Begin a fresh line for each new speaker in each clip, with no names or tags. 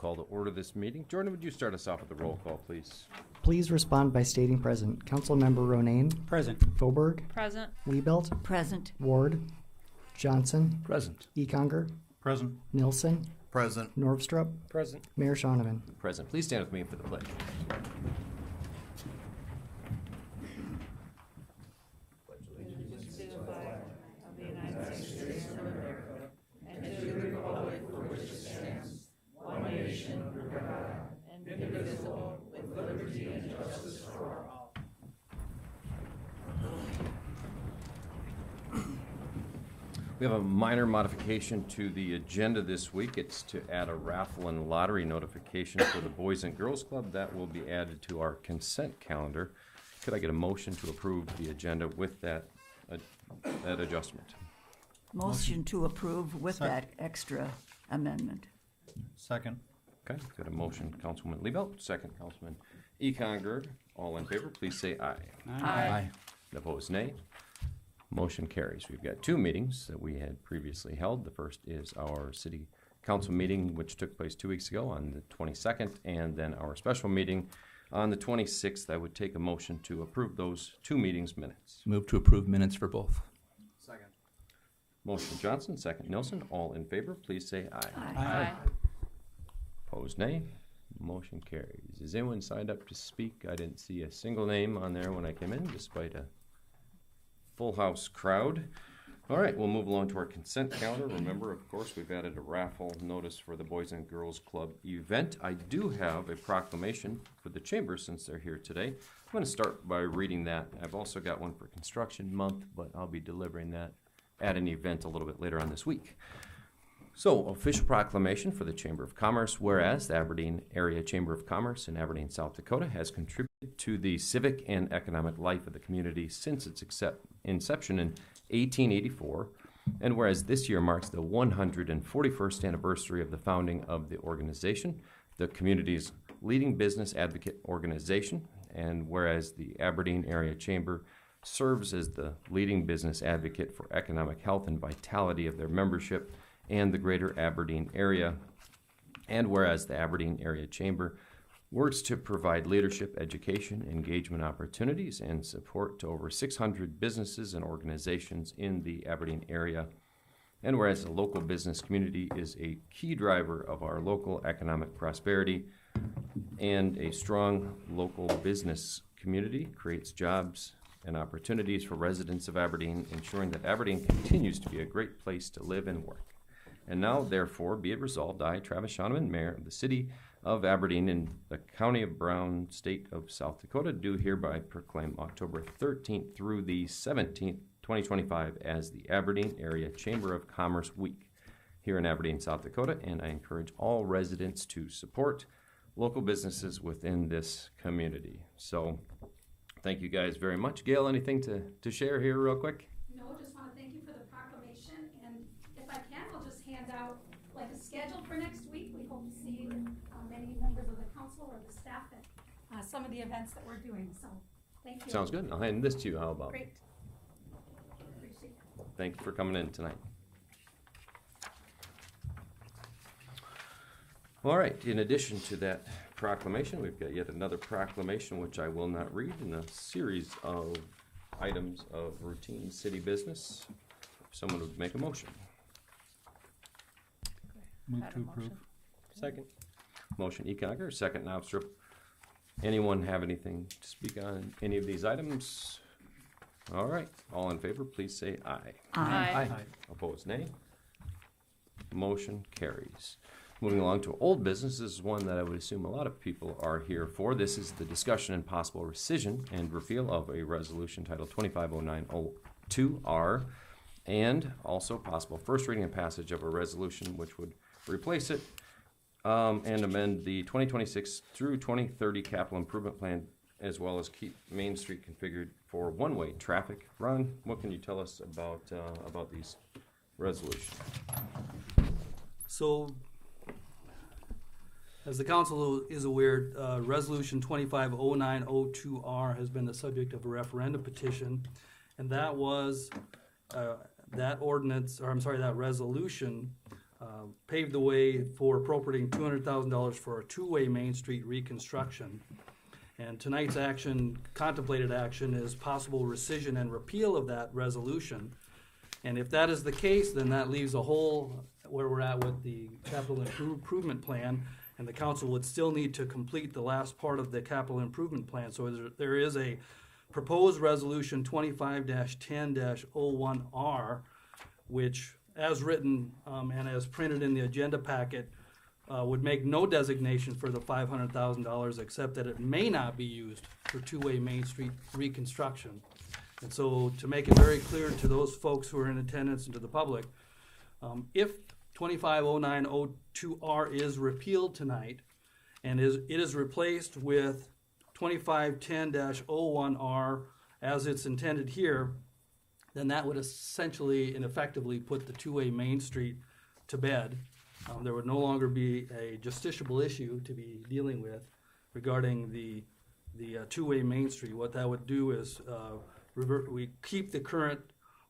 call to order this meeting. Jordan, would you start us off with the roll call, please?
Please respond by stating present. Councilmember Ronayne.
Present.
Faubourg.
Present.
Liebelt.
Present.
Ward. Johnson.
Present.
Econger.
Present.
Nilsson.
Present.
Norvstrup.
Present.
Mayor Shoneman.
Present. Please stand with me for the pledge. We have a minor modification to the agenda this week. It's to add a raffle and lottery notification for the Boys and Girls Club. That will be added to our consent calendar. Could I get a motion to approve the agenda with that adjustment?
Motion to approve with that extra amendment.
Second.
Okay, got a motion, Councilwoman Liebelt, second, Councilman Econger. All in favor, please say aye.
Aye.
Opposed, nay. Motion carries. We've got two meetings that we had previously held. The first is our city council meeting, which took place 2 weeks ago on the 22nd, and then our special meeting on the 26th. I would take a motion to approve those two meetings' minutes.
Move to approve minutes for both.
Second.
Motion Johnson, second Nilsson. All in favor, please say aye.
Aye.
Opposed, nay. Motion carries. Is anyone signed up to speak? I didn't see a single name on there when I came in, despite a full house crowd. All right, we'll move along to our consent calendar. Remember, of course, we've added a raffle notice for the Boys and Girls Club event. I do have a proclamation for the chamber since they're here today. I'm going to start by reading that. I've also got one for Construction Month, but I'll be delivering that at an event a little bit later on this week. So, official proclamation for the Chamber of Commerce, whereas the Aberdeen Area Chamber of Commerce in Aberdeen, South Dakota has contributed to the civic and economic life of the community since its inception in 1884, and whereas this year marks the 141st anniversary of the founding of the organization, the community's leading business advocate organization, and whereas the Aberdeen Area Chamber serves as the leading business advocate for economic health and vitality of their membership and the greater Aberdeen area, and whereas the Aberdeen Area Chamber works to provide leadership, education, engagement opportunities, and support to over 600 businesses and organizations in the Aberdeen area, and whereas the local business community is a key driver of our local economic prosperity, and a strong local business community creates jobs and opportunities for residents of Aberdeen, ensuring that Aberdeen continues to be a great place to live and work. And now, therefore, be it resolved, I, Travis Shoneman, Mayor of the City of Aberdeen in the County of Brown, State of South Dakota, do hereby proclaim October 13th through the 17th, 2025 as the Aberdeen Area Chamber of Commerce Week here in Aberdeen, South Dakota, and I encourage all residents to support local businesses within this community. So, thank you guys very much. Gail, anything to share here real quick?
No, just want to thank you for the proclamation, and if I can, we'll just hand out like a schedule for next week. We hope to see many members of the council or the staff at some of the events that we're doing, so thank you.
Sounds good. I'll hand this to you. How about?
Great. Appreciate it.
Thank you for coming in tonight. All right, in addition to that proclamation, we've got yet another proclamation, which I will not read, in a series of items of routine city business. If someone would make a motion.
Move to approve.
Second. Motion Econger, second Norvstrup. Anyone have anything to speak on any of these items? All right, all in favor, please say aye.
Aye.
Opposed, nay. Motion carries. Moving along to old business, this is one that I would assume a lot of people are here for. This is the discussion and possible rescission and repeal of a resolution titled 250902R, and also possible first reading and passage of a resolution which would replace it and amend the 2026 through 2030 capital improvement plan, as well as keep Main Street configured for one-way traffic. Ron, what can you tell us about these resolutions?
So, as the council is aware, Resolution 250902R has been the subject of a referendum petition, and that was that resolution paved the way for appropriating $200,000 for a two-way Main Street reconstruction. And tonight's action, contemplated action, is possible rescission and repeal of that resolution. And if that is the case, then that leaves a hole where we're at with the capital improvement plan, and the council would still need to complete the last part of the capital improvement plan. So there is a proposed resolution 25-10-01R, which, as written and as printed in the agenda packet, would make no designation for the $500,000, except that it may not be used for two-way Main Street reconstruction. And so, to make it very clear to those folks who are in attendance and to the public, if 250902R is repealed tonight and it is replaced with 2510-01R as it's intended here, then that would essentially and effectively put the two-way Main Street to bed. There would no longer be a justiciable issue to be dealing with regarding the two-way Main Street. What that would do is we keep the current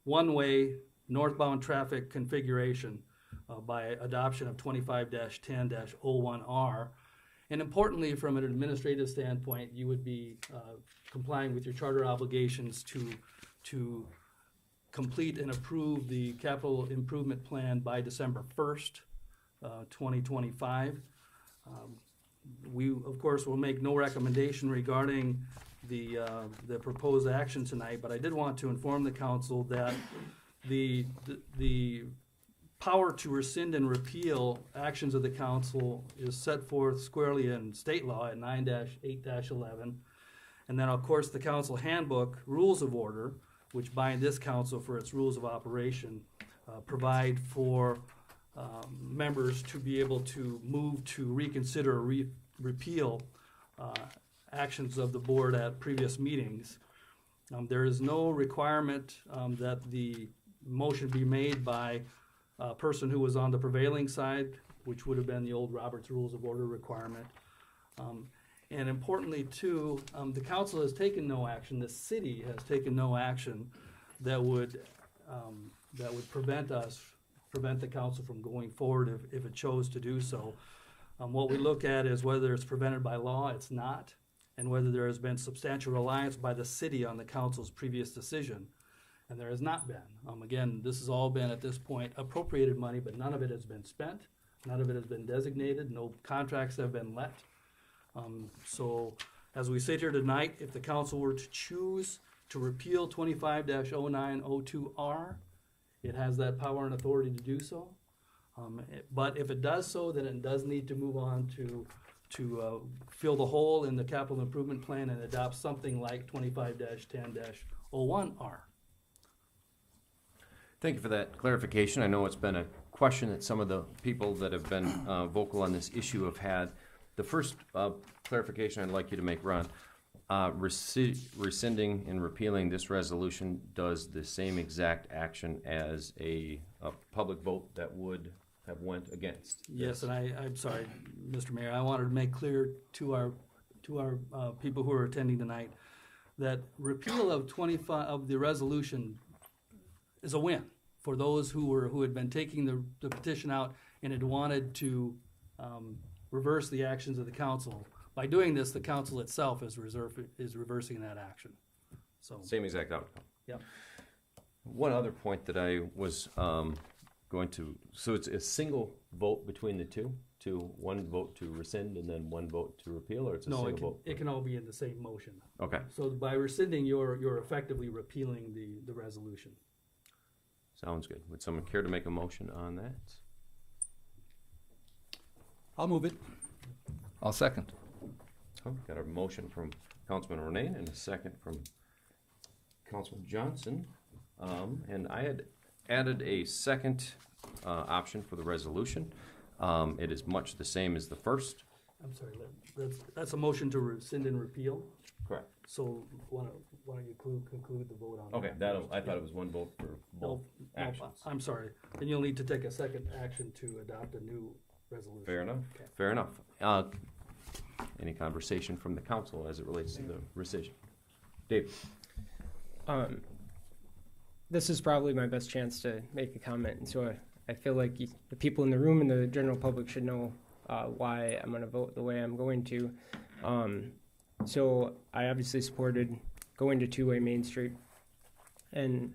one-way northbound traffic configuration by adoption of 25-10-01R. And importantly, from an administrative standpoint, you would be complying with your charter obligations to complete and approve the capital improvement plan by December 1st, 2025. We, of course, will make no recommendation regarding the proposed action tonight, but I did want to inform the council that the power to rescind and repeal actions of the council is set forth squarely in state law at 9-8-11. And then, of course, the council handbook rules of order, which bind this council for its rules of operation, provide for members to be able to move to reconsider or repeal actions of the board at previous meetings. There is no requirement that the motion be made by a person who was on the prevailing side, which would have been the old Robert's Rules of Order requirement. And importantly, too, the council has taken no action, the city has taken no action that would prevent the council from going forward if it chose to do so. What we look at is whether it's prevented by law, it's not, and whether there has been substantial reliance by the city on the council's previous decision, and there has not been. Again, this has all been, at this point, appropriated money, but none of it has been spent, none of it has been designated, no contracts have been let. So, as we sit here tonight, if the council were to choose to repeal 25-0902R, it has that power and authority to do so. But if it does so, then it does need to move on to fill the hole in the capital improvement plan and adopt something like 25-10-01R.
Thank you for that clarification. I know it's been a question that some of the people that have been vocal on this issue have had. The first clarification I'd like you to make, Ron, rescinding and repealing this resolution does the same exact action as a public vote that would have went against.
Yes, and I'm sorry, Mr. Mayor, I wanted to make clear to our people who are attending tonight that repeal of the resolution is a win for those who had been taking the petition out and had wanted to reverse the actions of the council. By doing this, the council itself is reversing that action. So
Same exact outcome.
Yep.
One other point that I was going to, so it's a single vote between the two, one vote to rescind and then one vote to repeal, or it's a
no,
single vote?
it can all be in the same motion.
Okay.
So by rescinding, you're effectively repealing the resolution.
Sounds good. Would someone care to make a motion on that?
I'll move it.
I'll second.
Got a motion from Councilman Ronayne and a second from Councilman Johnson. And I had added a second option for the resolution. It is much the same as the first.
I'm sorry, that's a motion to rescind and repeal.
Correct.
So why don't you conclude the vote on that?
Okay, I thought it was one vote for both actions.
I'm sorry. Then you'll need to take a second action to adopt a new resolution.
Fair enough.
Okay.
Fair enough. Any conversation from the council as it relates to the rescission? Dave?
This is probably my best chance to make a comment, and so
I feel like the people in the room and the general public should know why I'm going to vote the way I'm going to. So I obviously supported going to two-way Main Street, and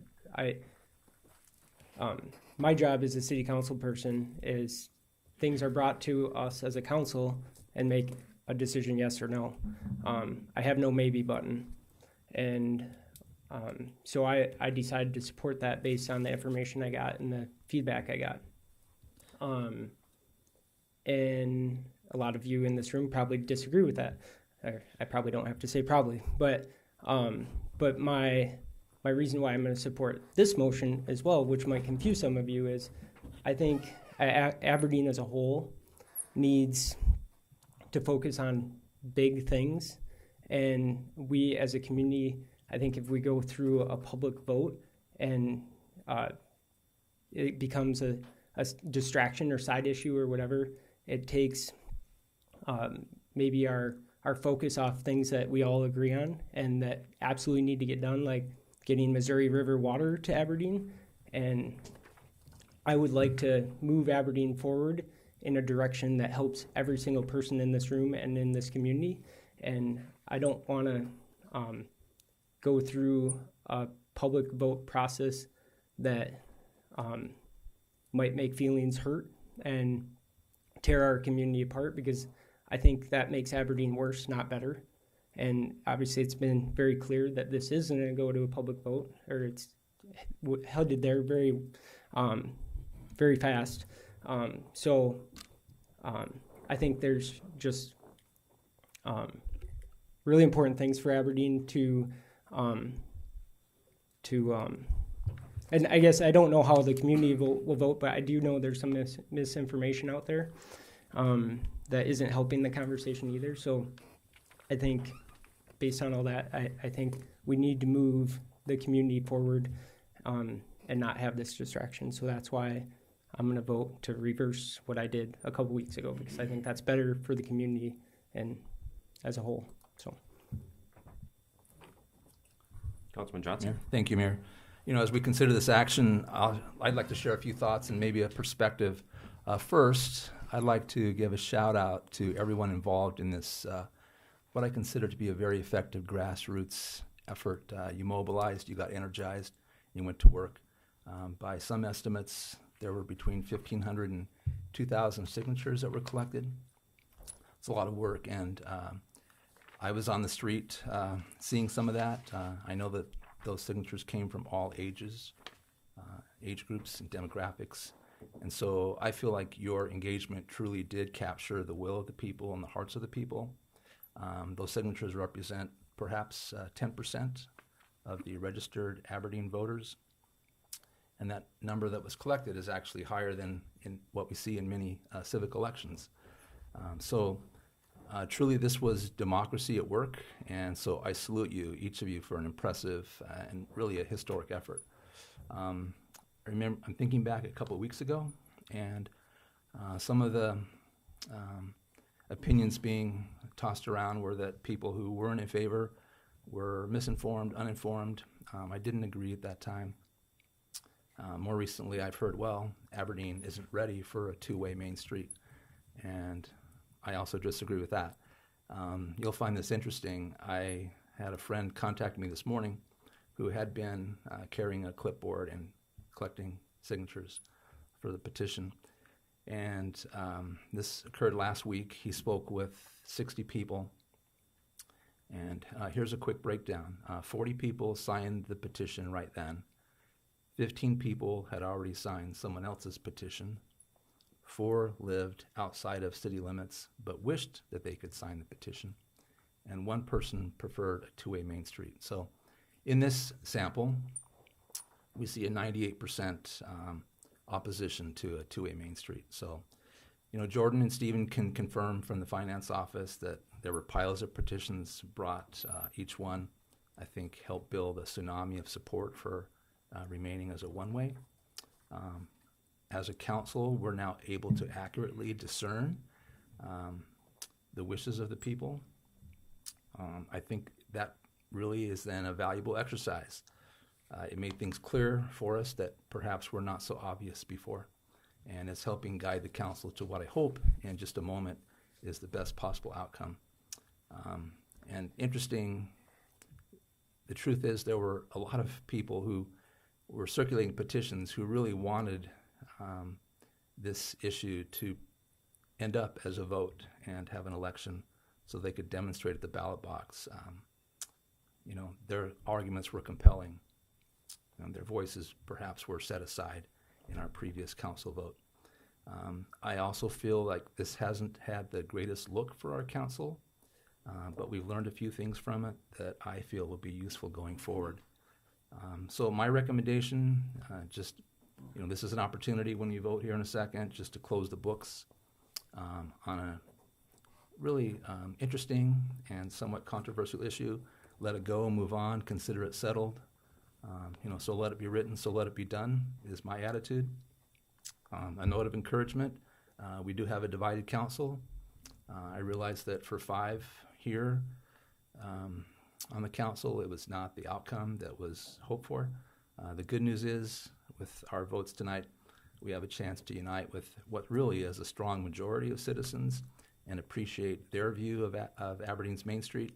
my job as a city council person is things are brought to us as a council and make a decision yes or no. I have no maybe button, and so I decided to support that based on the information I got and the feedback I got. And a lot of you in this room probably disagree with that. I probably don't have to say probably, but my reason why I'm going to support this motion as well, which might confuse some of you, is I think Aberdeen as a whole needs to focus on big things, and we as a community, I think if we go through a public vote and it becomes a distraction or side issue or whatever, it takes maybe our focus off things that we all agree on and that absolutely need to get done, like getting Missouri River water to Aberdeen. And I would like to move Aberdeen forward in a direction that helps every single person in this room and in this community. And I don't want to go through a public vote process that might make feelings hurt and tear our community apart, because I think that makes Aberdeen worse, not better. And obviously it's been very clear that this isn't going to go to a public vote, or it's headed there very, very fast. So I think there's just really important things for Aberdeen to and I guess I don't know how the community will vote, but I do know there's some misinformation out there that isn't helping the conversation either. So I think based on all that, I think we need to move the community forward and not have this distraction. So that's why I'm going to vote to reverse what I did a couple weeks ago, because I think that's better for the community and as a whole. So,
Councilman Johnson.
Mayor. Thank you, Mayor. You know, as we consider this action, I'd like to share a few thoughts and maybe a perspective. First, I'd like to give a shout out to everyone involved in this, what I consider to be a very effective grassroots effort. You mobilized, you got energized, you went to work. By some estimates, there were between 1,500 and 2,000 signatures that were collected. It's a lot of work, and I was on the street seeing some of that. I know that those signatures came from all ages, age groups and demographics. And so I feel like your engagement truly did capture the will of the people and the hearts of the people. Those signatures represent perhaps 10% of the registered Aberdeen voters. And that number that was collected is actually higher than in what we see in many civic elections. Truly this was democracy at work, and so I salute you, each of you, for an impressive and really a historic effort. I'm thinking back a couple of weeks ago, and some of the opinions being tossed around were that people who weren't in favor were misinformed, uninformed. I didn't agree at that time. More recently, I've heard, well, Aberdeen isn't ready for a two-way Main Street, and I also disagree with that. You'll find this interesting. I had a friend contact me this morning who had been carrying a clipboard and collecting signatures for the petition. And this occurred last week. He spoke with 60 people. And here's a quick breakdown. 40 people signed the petition right then. 15 people had already signed someone else's petition. 4 lived outside of city limits but wished that they could sign the petition. And 1 person preferred a two-way Main Street. So in this sample, we see a 98% opposition to a two-way Main Street. So, you know, Jordan and Stephen can confirm from the finance office that there were piles of petitions brought. Each one, I think, helped build a tsunami of support for remaining as a one-way. As a council, we're now able to accurately discern the wishes of the people. I think that really is then a valuable exercise. It made things clear for us that perhaps were not so obvious before. and it's helping guide the council to what I hope in just a moment is the best possible outcome. And interesting, the truth is there were a lot of people who were circulating petitions who really wanted this issue to end up as a vote and have an election so they could demonstrate at the ballot box. Their arguments were compelling, and their voices perhaps were set aside in our previous council vote. I also feel like this hasn't had the greatest look for our council, but we've learned a few things from it that I feel will be useful going forward. So my recommendation, this is an opportunity when you vote here in a second, just to close the books on a really interesting and somewhat controversial issue. Let it go, move on, consider it settled. So let it be written, so let it be done, is my attitude. A note of encouragement, we do have a divided council. I realize that for 5 here on the council, it was not the outcome that was hoped for. The good news is, with our votes tonight, we have a chance to unite with what really is a strong majority of citizens and appreciate their view of Aberdeen's Main Street,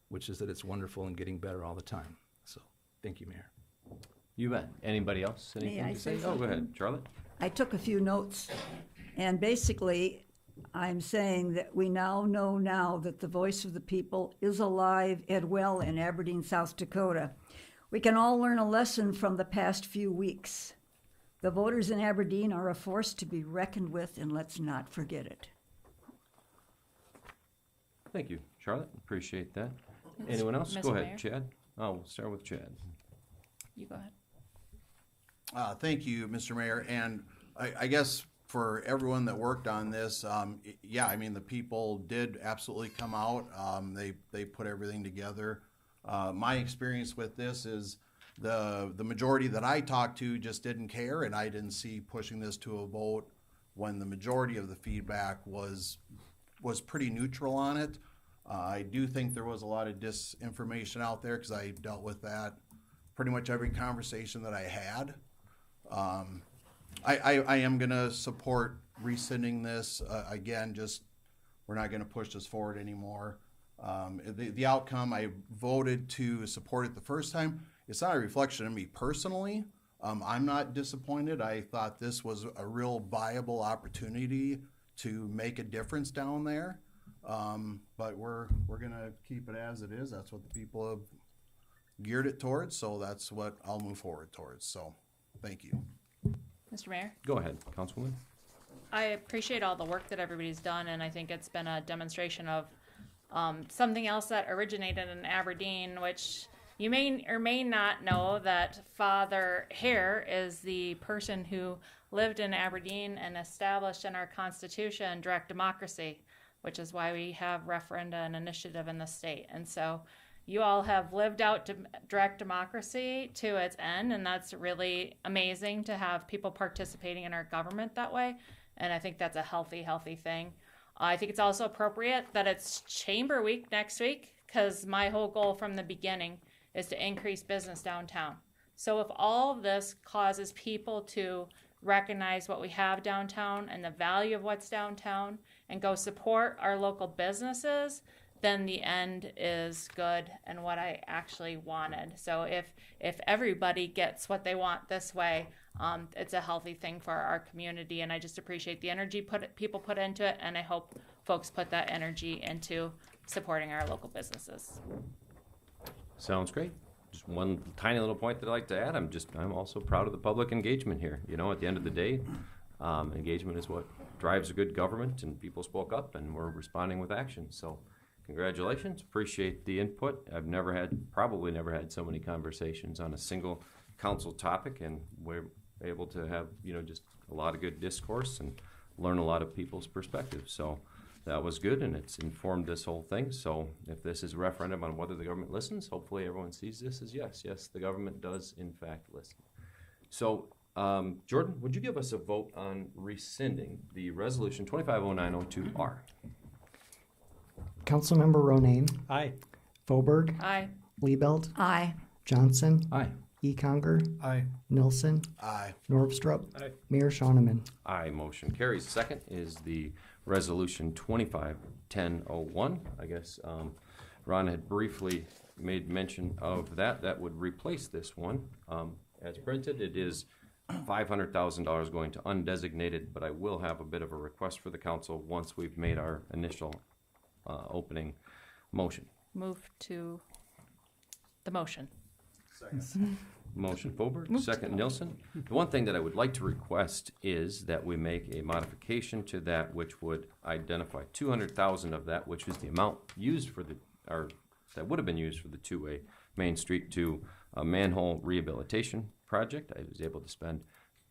which is that it's wonderful and getting better all the time. So, thank you, Mayor.
You bet. Anybody else? Anything
I
to say?
say
Oh, go ahead,
something?
Charlotte.
I took a few notes, and basically, I'm saying that we now know that the voice of the people is alive and well in Aberdeen, South Dakota. We can all learn a lesson from the past few weeks. The voters in Aberdeen are a force to be reckoned with, and let's not forget it.
Thank you, Charlotte. Appreciate that. Anyone else?
Mr.
Go ahead,
Mayor?
Chad. Oh, we'll start with Chad.
You go ahead.
Thank you, Mr. Mayor. And I guess for everyone that worked on this, the people did absolutely come out. They put everything together. My experience with this is the majority that I talked to just didn't care, and I didn't see pushing this to a vote when the majority of the feedback was pretty neutral on it. I do think there was a lot of disinformation out there because I dealt with that pretty much every conversation that I had. I am going to support rescinding this. Again, we're not going to push this forward anymore. The outcome, I voted to support it the first time. It's not a reflection of me personally. I'm not disappointed. I thought this was a real viable opportunity to make a difference down there. But we're going to keep it as it is. That's what the people have geared it towards, so that's what I'll move forward towards. So, thank you.
Mr. Mayor,
Go ahead, Councilwoman.
I appreciate all the work that everybody's done, and I think it's been a demonstration of something else that originated in Aberdeen, which you may or may not know that Father Hare is the person who lived in Aberdeen and established in our Constitution direct democracy, which is why we have referenda and initiative in the state. And so you all have lived out direct democracy to its end, and that's really amazing to have people participating in our government that way. And I think that's a healthy thing. I think it's also appropriate that it's Chamber Week next week, because my whole goal from the beginning is to increase business downtown. So if all of this causes people to recognize what we have downtown and the value of what's downtown and go support our local businesses, then the end is good and what I actually wanted. So if everybody gets what they want this way, it's a healthy thing for our community, and I just appreciate the energy people put into it, and I hope folks put that energy into supporting our local businesses.
Sounds great. Just one tiny little point that I'd like to add. I'm also proud of the public engagement here. At the end of the day, engagement is what drives a good government, and people spoke up, and we're responding with action. So, congratulations. Appreciate the input. I've probably never had so many conversations on a single council topic, and we're able to have, just a lot of good discourse and learn a lot of people's perspectives. So that was good, and it's informed this whole thing. So if this is a referendum on whether the government listens, hopefully everyone sees this as yes, the government does in fact listen. So Jordan, would you give us a vote on rescinding the resolution 250902R?
Councilmember Ronayne,
Aye.
Fauberg,
Aye.
Liebelt,
Aye.
Johnson,
Aye.
Econger,
Aye.
Nilsson,
Aye.
Norvstrup,
Aye.
Mayor Shonneman.
Aye, motion carries. Second is the resolution 25-1001. I guess Ron had briefly made mention of that. That would replace this one. As printed, it is $500,000 going to undesignated, but I will have a bit of a request for the council once we've made our initial opening motion.
Move to the motion.
Motion Fobert, second Nilsson. The one thing that I would like to request is that we make a modification to that which would identify 200,000 of that, which is the amount used for the, or that would have been used for the two-way Main Street to a manhole rehabilitation project. I was able to spend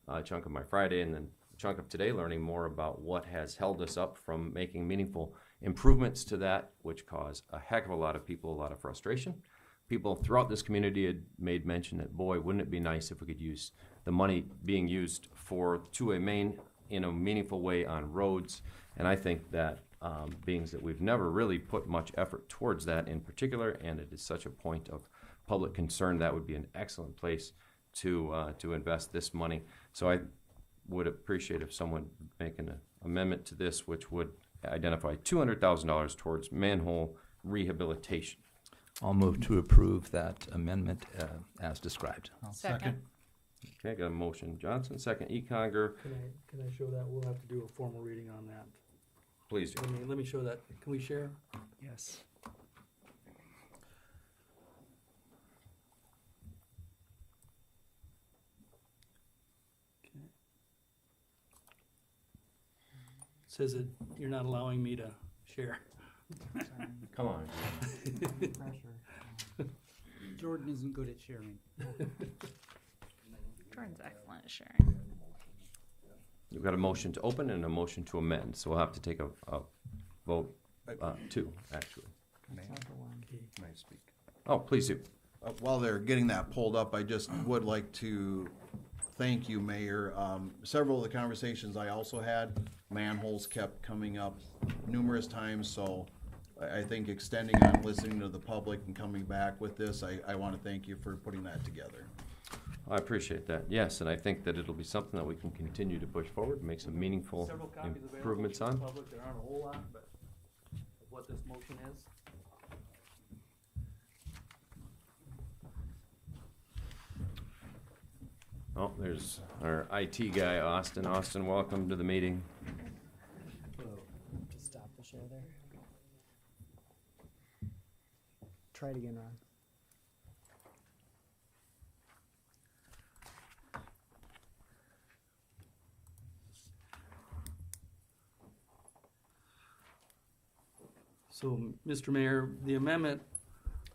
a chunk of my Friday and then a chunk of today learning more about what has held us up from making meaningful improvements to that, which cause a heck of a lot of people a lot of frustration. People throughout this community had made mention that, boy, wouldn't it be nice if we could use the money being used for two-way main in a meaningful way on roads. And I think that being that we've never really put much effort towards that in particular, and it is such a point of public concern, that would be an excellent place to invest this money. So I would appreciate if someone make an amendment to this, which would identify $200,000 towards manhole rehabilitation.
I'll move to approve that amendment as described.
I'll
Second.
Okay, I got a motion Johnson, second Econger.
Can I show that? We'll have to do a formal reading on that.
Please do.
Let me show that. Can we share?
Yes.
It says that you're not allowing me to share.
Come on.
Jordan isn't good at sharing.
Jordan's excellent at sharing.
You've got a motion to open and a motion to amend, so we'll have to take a vote, two, actually.
May I speak?
Oh, please do.
While they're getting that pulled up, I just would like to thank you, Mayor. Several of the conversations I also had, manholes kept coming up numerous times, so I think extending on listening to the public and coming back with this, I want to thank you for putting that together.
I appreciate that, yes, and I think that it'll be something that we can continue to push forward, make some meaningful
Several copies available
improvements
to the
on.
public. There aren't a whole lot, but of what this motion is.
Oh, there's our IT guy, Austin. Austin, welcome to the meeting.
Just stop the share there. Try it again, Ron.
So, Mr. Mayor, the amendment,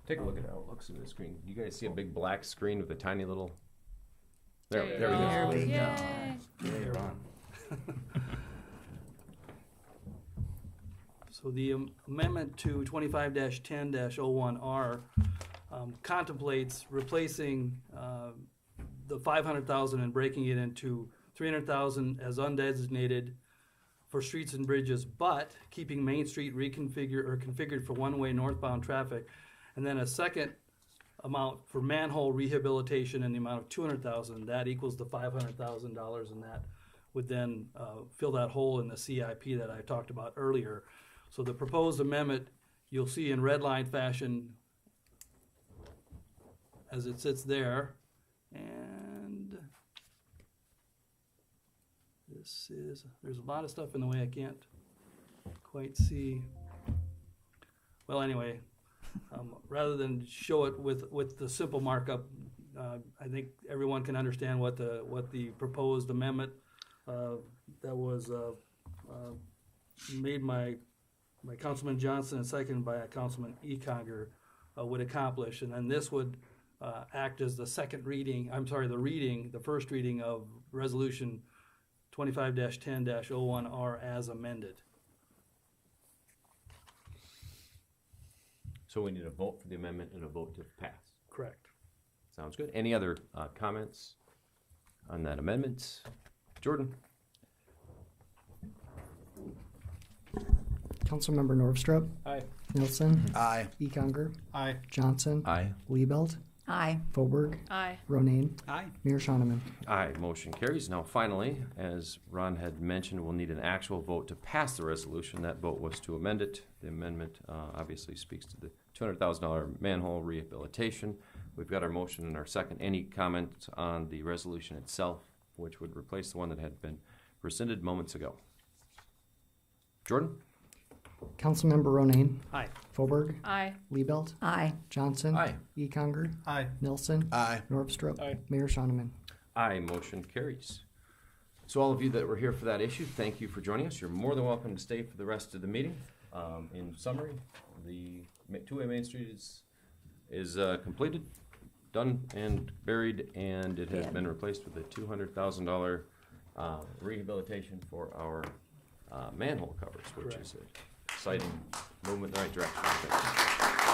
Take a look at how it looks in the screen. You guys see a big black screen with a tiny little...
There
we
you
go.
go.
we go.
Yay.
so the amendment to 25-10-01R contemplates replacing the 500,000 and breaking it into 300,000 as undesignated for streets and bridges, but keeping Main Street configured for one-way northbound traffic, and then a second amount for manhole rehabilitation in the amount of 200,000. That equals the $500,000, and that would then fill that hole in the CIP that I talked about earlier. So the proposed amendment you'll see in red line fashion as it sits there, and there's a lot of stuff in the way I can't quite see. Well, anyway, rather than show it with the simple markup, I think everyone can understand what the proposed amendment that was made by Councilman Johnson and seconded by Councilman Econger would accomplish, and then this would act as the first reading of Resolution 25-10-01R as amended.
So we need a vote for the amendment and a vote to pass.
Correct.
Sounds good. Any other comments on that amendment? Jordan?
Councilmember Norvstrup,
Aye.
Nilsson,
Aye.
Econger,
Aye.
Johnson,
Aye.
Liebelt,
Aye.
Fauberg,
Aye.
Ronayne,
Aye.
Mayor Shonneman.
Aye, motion carries. Now finally, as Ron had mentioned, we'll need an actual vote to pass the resolution. That vote was to amend it. The amendment obviously speaks to the $200,000 manhole rehabilitation. We've got our motion and our second. Any comments on the resolution itself, which would replace the one that had been rescinded moments ago? Jordan?
Councilmember Ronayne,
Aye.
Fauberg,
Aye.
Liebelt,
Aye.
Johnson,
Aye.
Econger,
Aye.
Nilsson,
Aye.
Norvstrup,
Aye.
Mayor Shonneman.
Aye, motion carries. So all of you that were here for that issue, thank you for joining us. You're more than welcome to stay for the rest of the meeting. In summary, the 2A Main Street is completed, done and buried, and it has
Yeah.
been replaced with a $200,000 rehabilitation for our manhole covers, which is an exciting movement in the right direction.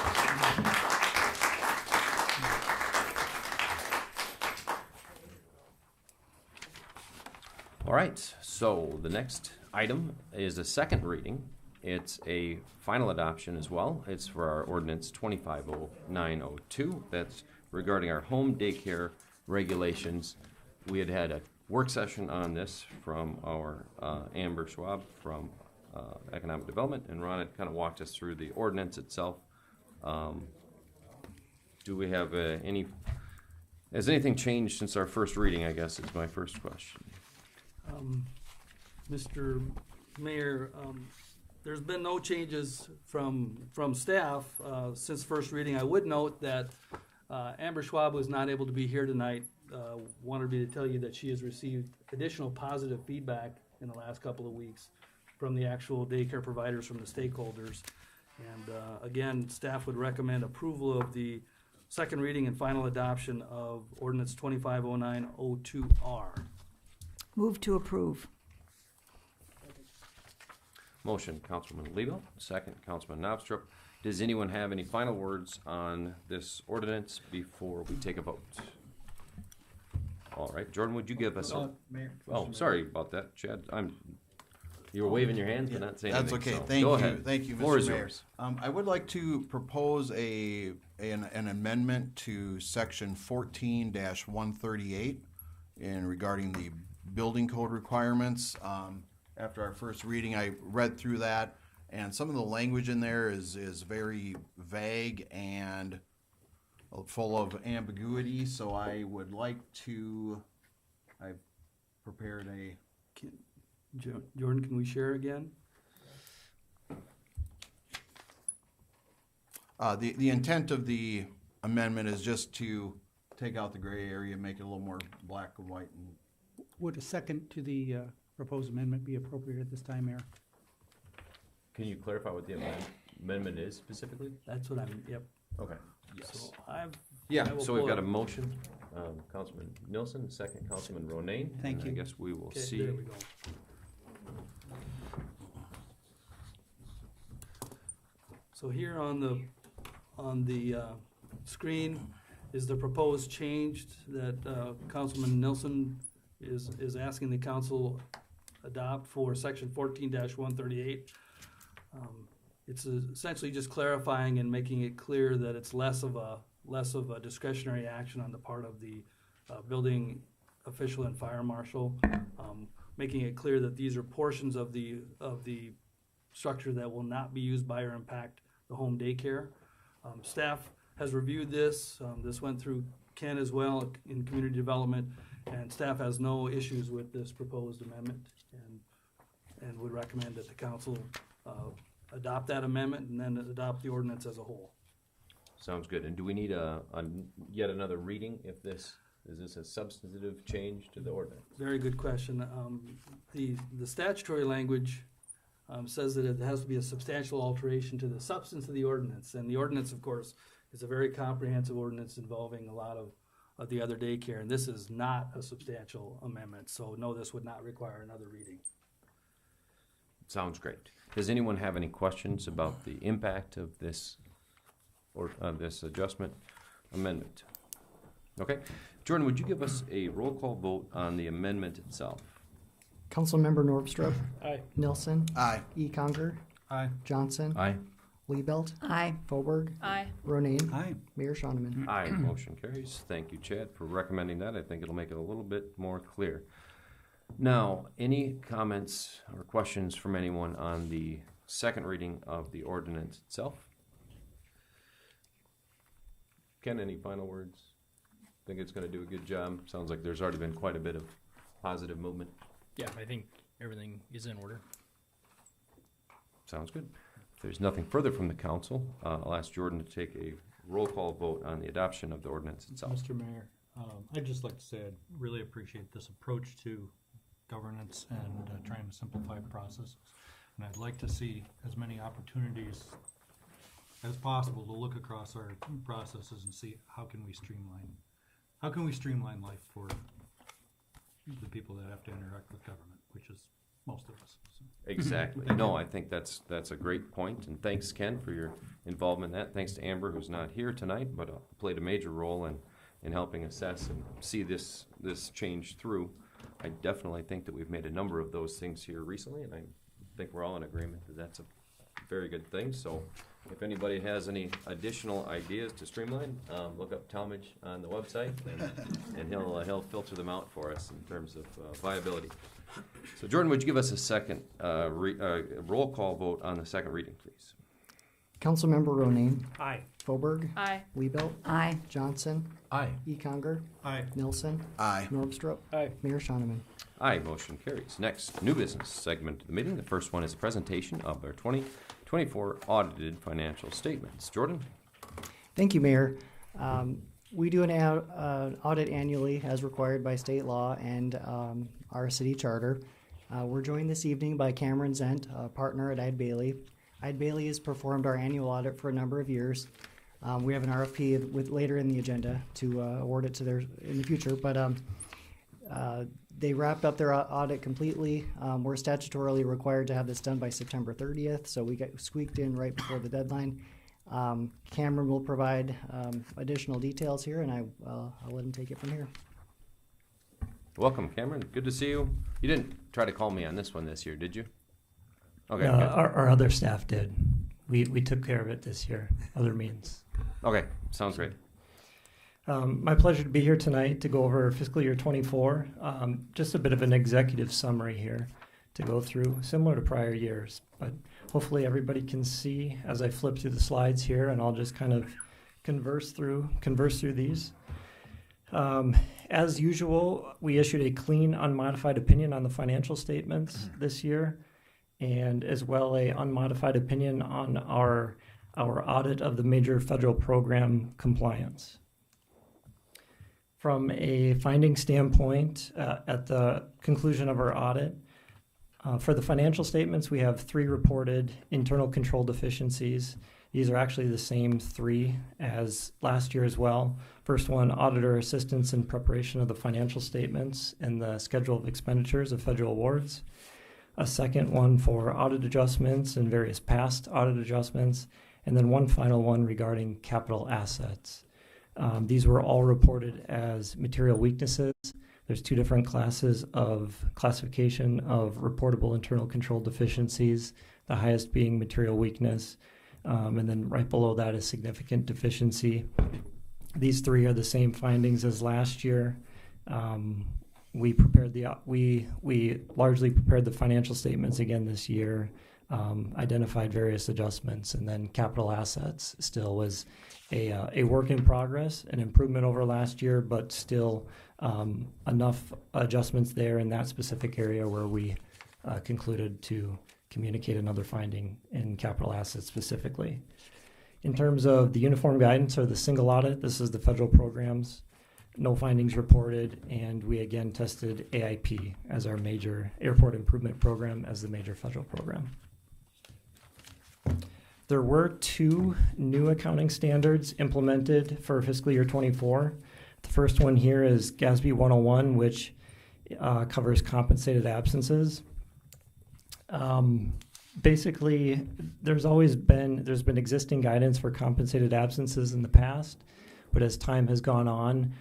All right, so the next item is a second reading. It's a final adoption as well. It's for our ordinance 250902. That's regarding our home daycare regulations. We had a work session on this from our Amber Schwab from Economic Development, and Ron had kind of walked us through the ordinance itself. Do we have has anything changed since our first reading, I guess, is my first question.
Mr. Mayor, there's been no changes from staff since first reading. I would note that Amber Schwab was not able to be here tonight. Wanted me to tell you that she has received additional positive feedback in the last couple of weeks from the actual daycare providers, from the stakeholders. And again, staff would recommend approval of the second reading and final adoption of ordinance 250902R.
Move to approve.
Motion, Councilman Lebo. Second, Councilman Knobstrup. Does anyone have any final words on this ordinance before we take a vote? All right, Jordan, would you give us a...
Mayor.
Oh, sorry about that, Chad. You were waving your hands but not saying
That's
anything.
okay.
so
Thank
go
you.
ahead.
Thank you,
Floor
Mr.
is
Mayor.
yours.
I would like to propose an amendment to section 14-138 in regarding the building code requirements. After our first reading, I read through that, and some of the language in there is very vague and full of ambiguity. So I would like to. I've prepared a.
Jordan, can we share again?
The intent of the amendment is just to take out the gray area, make it a little more black and white. And
Would a second to the proposed amendment be appropriate at this time, Mayor?
Can you clarify what the amendment is specifically?
That's what I'm, yep.
Okay.
So I
Yeah,
will
so we've
pull
got a
up-
motion, Councilman Nilsson, second Councilman Ronayne.
Thank
and
you.
I guess we will
Okay,
see.
there we go. So here on the screen is the proposed change that Councilman Nilsson is asking the council adopt for section 14-138. It's essentially just clarifying and making it clear that it's less of a discretionary action on the part of the building official and fire marshal, making it clear that these are portions of the structure that will not be used by or impact the home daycare. Staff has reviewed this. This went through Ken as well in community development, and staff has no issues with this proposed amendment, and would recommend that the council adopt that amendment and then adopt the ordinance as a whole.
Sounds good. And do we need yet another reading if is this a substantive change to the ordinance?
Very good question. The statutory language says that it has to be a substantial alteration to the substance of the ordinance. And the ordinance, of course, is a very comprehensive ordinance involving a lot of the other daycare. And this is not a substantial amendment. So no, this would not require another reading.
Sounds great. Does anyone have any questions about the impact of this or this adjustment amendment? Okay. Jordan, would you give us a roll call vote on the amendment itself?
Councilmember Norvstrup,
Aye.
Nilsson,
Aye.
Econger,
Aye.
Johnson,
Aye.
Liebelt,
Aye.
Fauberg,
Aye.
Ronayne,
Aye.
Mayor Shonneman.
Aye, motion carries. Thank you, Chad, for recommending that. I think it'll make it a little bit more clear. Now, any comments or questions from anyone on the second reading of the ordinance itself? Ken, any final words? Think it's gonna do a good job? Sounds like there's already been quite a bit of positive movement.
Yeah, I think everything is in order.
Sounds good. If there's nothing further from the council, I'll ask Jordan to take a roll call vote on the adoption of the ordinance itself.
Mr. Mayor, I'd just like to say I really appreciate this approach to governance and trying to simplify processes. And I'd like to see as many opportunities as possible to look across our processes and see how can we streamline life for the people that have to interact with government, which is most of us. So.
Exactly. No, I think that's a great point, and thanks, Ken, for your involvement in that. Thanks to Amber, who's not here tonight, but played a major role in helping assess and see this change through. I definitely think that we've made a number of those things here recently, and I think we're all in agreement that that's a very good thing. So if anybody has any additional ideas to streamline, look up Talmadge on the website, and he'll filter them out for us in terms of viability. So Jordan, would you give us a second roll call vote on the second reading, please?
Councilmember Ronayne,
Aye.
Fauberg,
Aye.
Liebelt,
Aye.
Johnson,
Aye.
Econger,
Aye.
Nilsson,
Aye.
Norvstrup,
Aye.
Mayor Shonneman.
Aye, motion carries. Next, new business segment of the meeting. The first one is a presentation of our 2024 audited financial statements. Jordan?
Thank you, Mayor. We do an audit annually as required by state law and our city charter. We're joined this evening by Cameron Zent, a partner at Eide Bailey. Eide Bailey has performed our annual audit for a number of years. We have an RFP with later in the agenda to award it to their in the future, but they wrapped up their audit completely. We're statutorily required to have this done by September 30th, so we got squeaked in right before the deadline. Cameron will provide additional details here, and I'll let him take it from here.
Welcome, Cameron. Good to see you. You didn't try to call me on this one this year, did you? Okay.
No,
good.
our other staff did. We took care of it this year, other means.
Okay, sounds great.
My pleasure to be here tonight to go over fiscal year 24. Just a bit of an executive summary here to go through, similar to prior years, but hopefully everybody can see as I flip through the slides here, and I'll just kind of converse through these. As usual, we issued a clean, unmodified opinion on the financial statements this year, and as well a unmodified opinion on our audit of the major federal program compliance. From a finding standpoint, at the conclusion of our audit, for the financial statements, we have 3 reported internal control deficiencies. These are actually the same 3 as last year as well. First one, auditor assistance in preparation of the financial statements and the schedule of expenditures of federal awards. A second one for audit adjustments and various past audit adjustments. And then one final one regarding capital assets. These were all reported as material weaknesses. There's 2 different classes of classification of reportable internal control deficiencies, the highest being material weakness, and then right below that is significant deficiency. These 3 are the same findings as last year. We largely prepared the financial statements again this year, identified various adjustments, and then capital assets still was a work in progress, an improvement over last year, but still enough adjustments there in that specific area where we concluded to communicate another finding in capital assets specifically. In terms of the uniform guidance or the single audit, this is the federal programs. No findings reported, and we again tested AIP as our major airport improvement program as the major federal program. There were 2 new accounting standards implemented for fiscal year 24. The first one here is GASB 101, which covers compensated absences. Basically, there's been existing guidance for compensated absences in the past, but as time has gone on,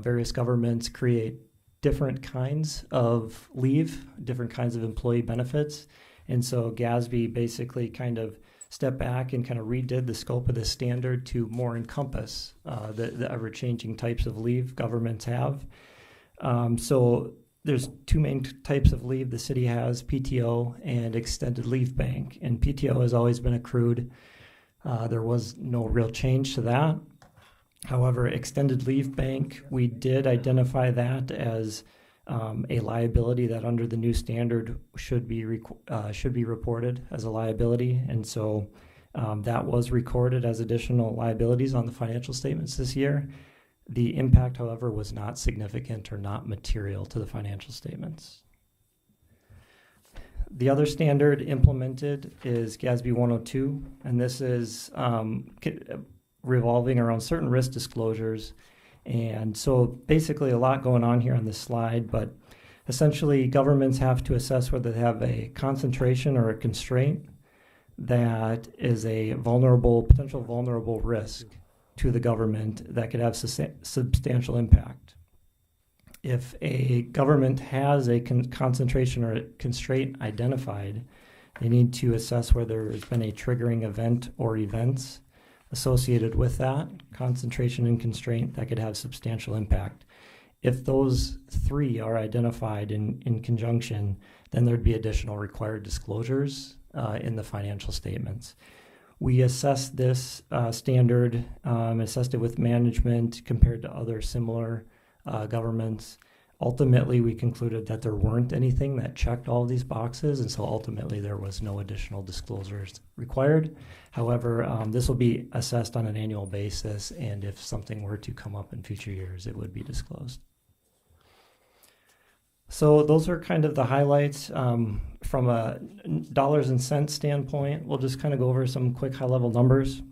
various governments create different kinds of leave, different kinds of employee benefits, and so GASB basically kind of stepped back and kind of redid the scope of this standard to more encompass the ever-changing types of leave governments have. So there's two main types of leave the city has, PTO and extended leave bank. And PTO has always been accrued. There was no real change to that. However, extended leave bank, we did identify that as a liability that under the new standard should be reported as a liability. And so that was recorded as additional liabilities on the financial statements this year. The impact, however, was not significant or not material to the financial statements. The other standard implemented is GASB 102, and this is revolving around certain risk disclosures. And so basically a lot going on here on this slide, but essentially governments have to assess whether they have a concentration or a constraint that is a potential vulnerable risk to the government that could have substantial impact. If a government has a concentration or a constraint identified, they need to assess whether there's been a triggering event or events associated with that concentration and constraint that could have substantial impact. If those three are identified in conjunction, then there'd be additional required disclosures in the financial statements. We assessed this standard, assessed it with management compared to other similar governments. Ultimately, we concluded that there weren't anything that checked all of these boxes, and so ultimately there was no additional disclosures required. However, this will be assessed on an annual basis, and if something were to come up in future years, it would be disclosed. So those are kind of the highlights from a dollars and cents standpoint. We'll just kind of go over some quick high-level numbers.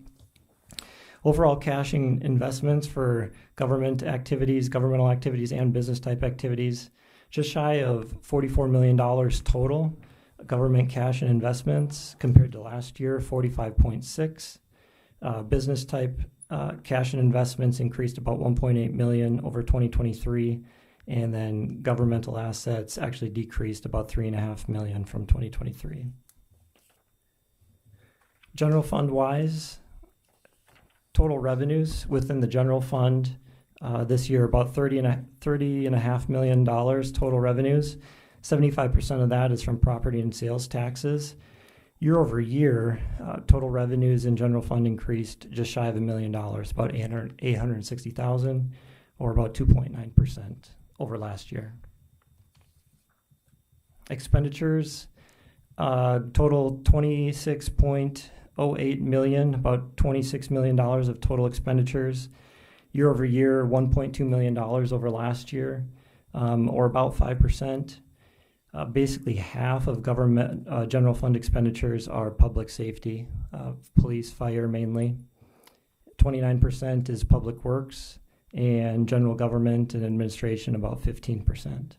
Overall cashing investments for governmental activities, and business-type activities, just shy of $44 million total. Government cash and investments compared to last year, 45.6. Business-type cash and investments increased about 1.8 million over 2023, and then governmental assets actually decreased about 3.5 million from 2023. General fund-wise, total revenues within the general fund this year, about $30.5 million total revenues. 75% of that is from property and sales taxes. Year over year, total revenues in general fund increased just shy of $1 million, about $860,000, or about 2.9% over last year. Expenditures, total $26.08 million, about $26 million of total expenditures. Year over year, $1.2 million over last year, or about 5%. Basically, half of government general fund expenditures are public safety, police, fire mainly. 29% is public works, and general government and administration about 15%.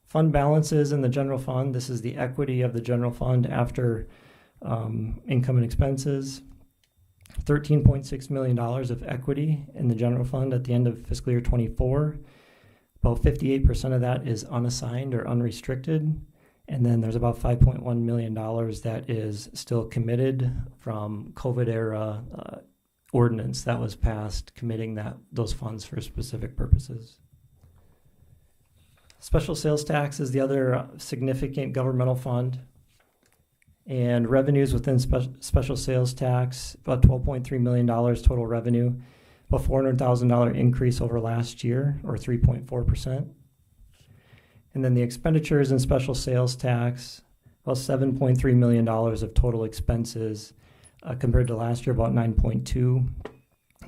Fund balances in the general fund. This is the equity of the general fund after income and expenses. $13.6 million of equity in the general fund at the end of fiscal year 24. About 58% of that is unassigned or unrestricted. And then there's about $5.1 million that is still committed from COVID era ordinance that was passed committing those funds for specific purposes. Special sales tax is the other significant governmental fund. And revenues within special sales tax, about $12.3 million total revenue, about $400,000 increase over last year, or 3.4%. And then the expenditures in special sales tax, about $7.3 million of total expenses compared to last year, about 9.2,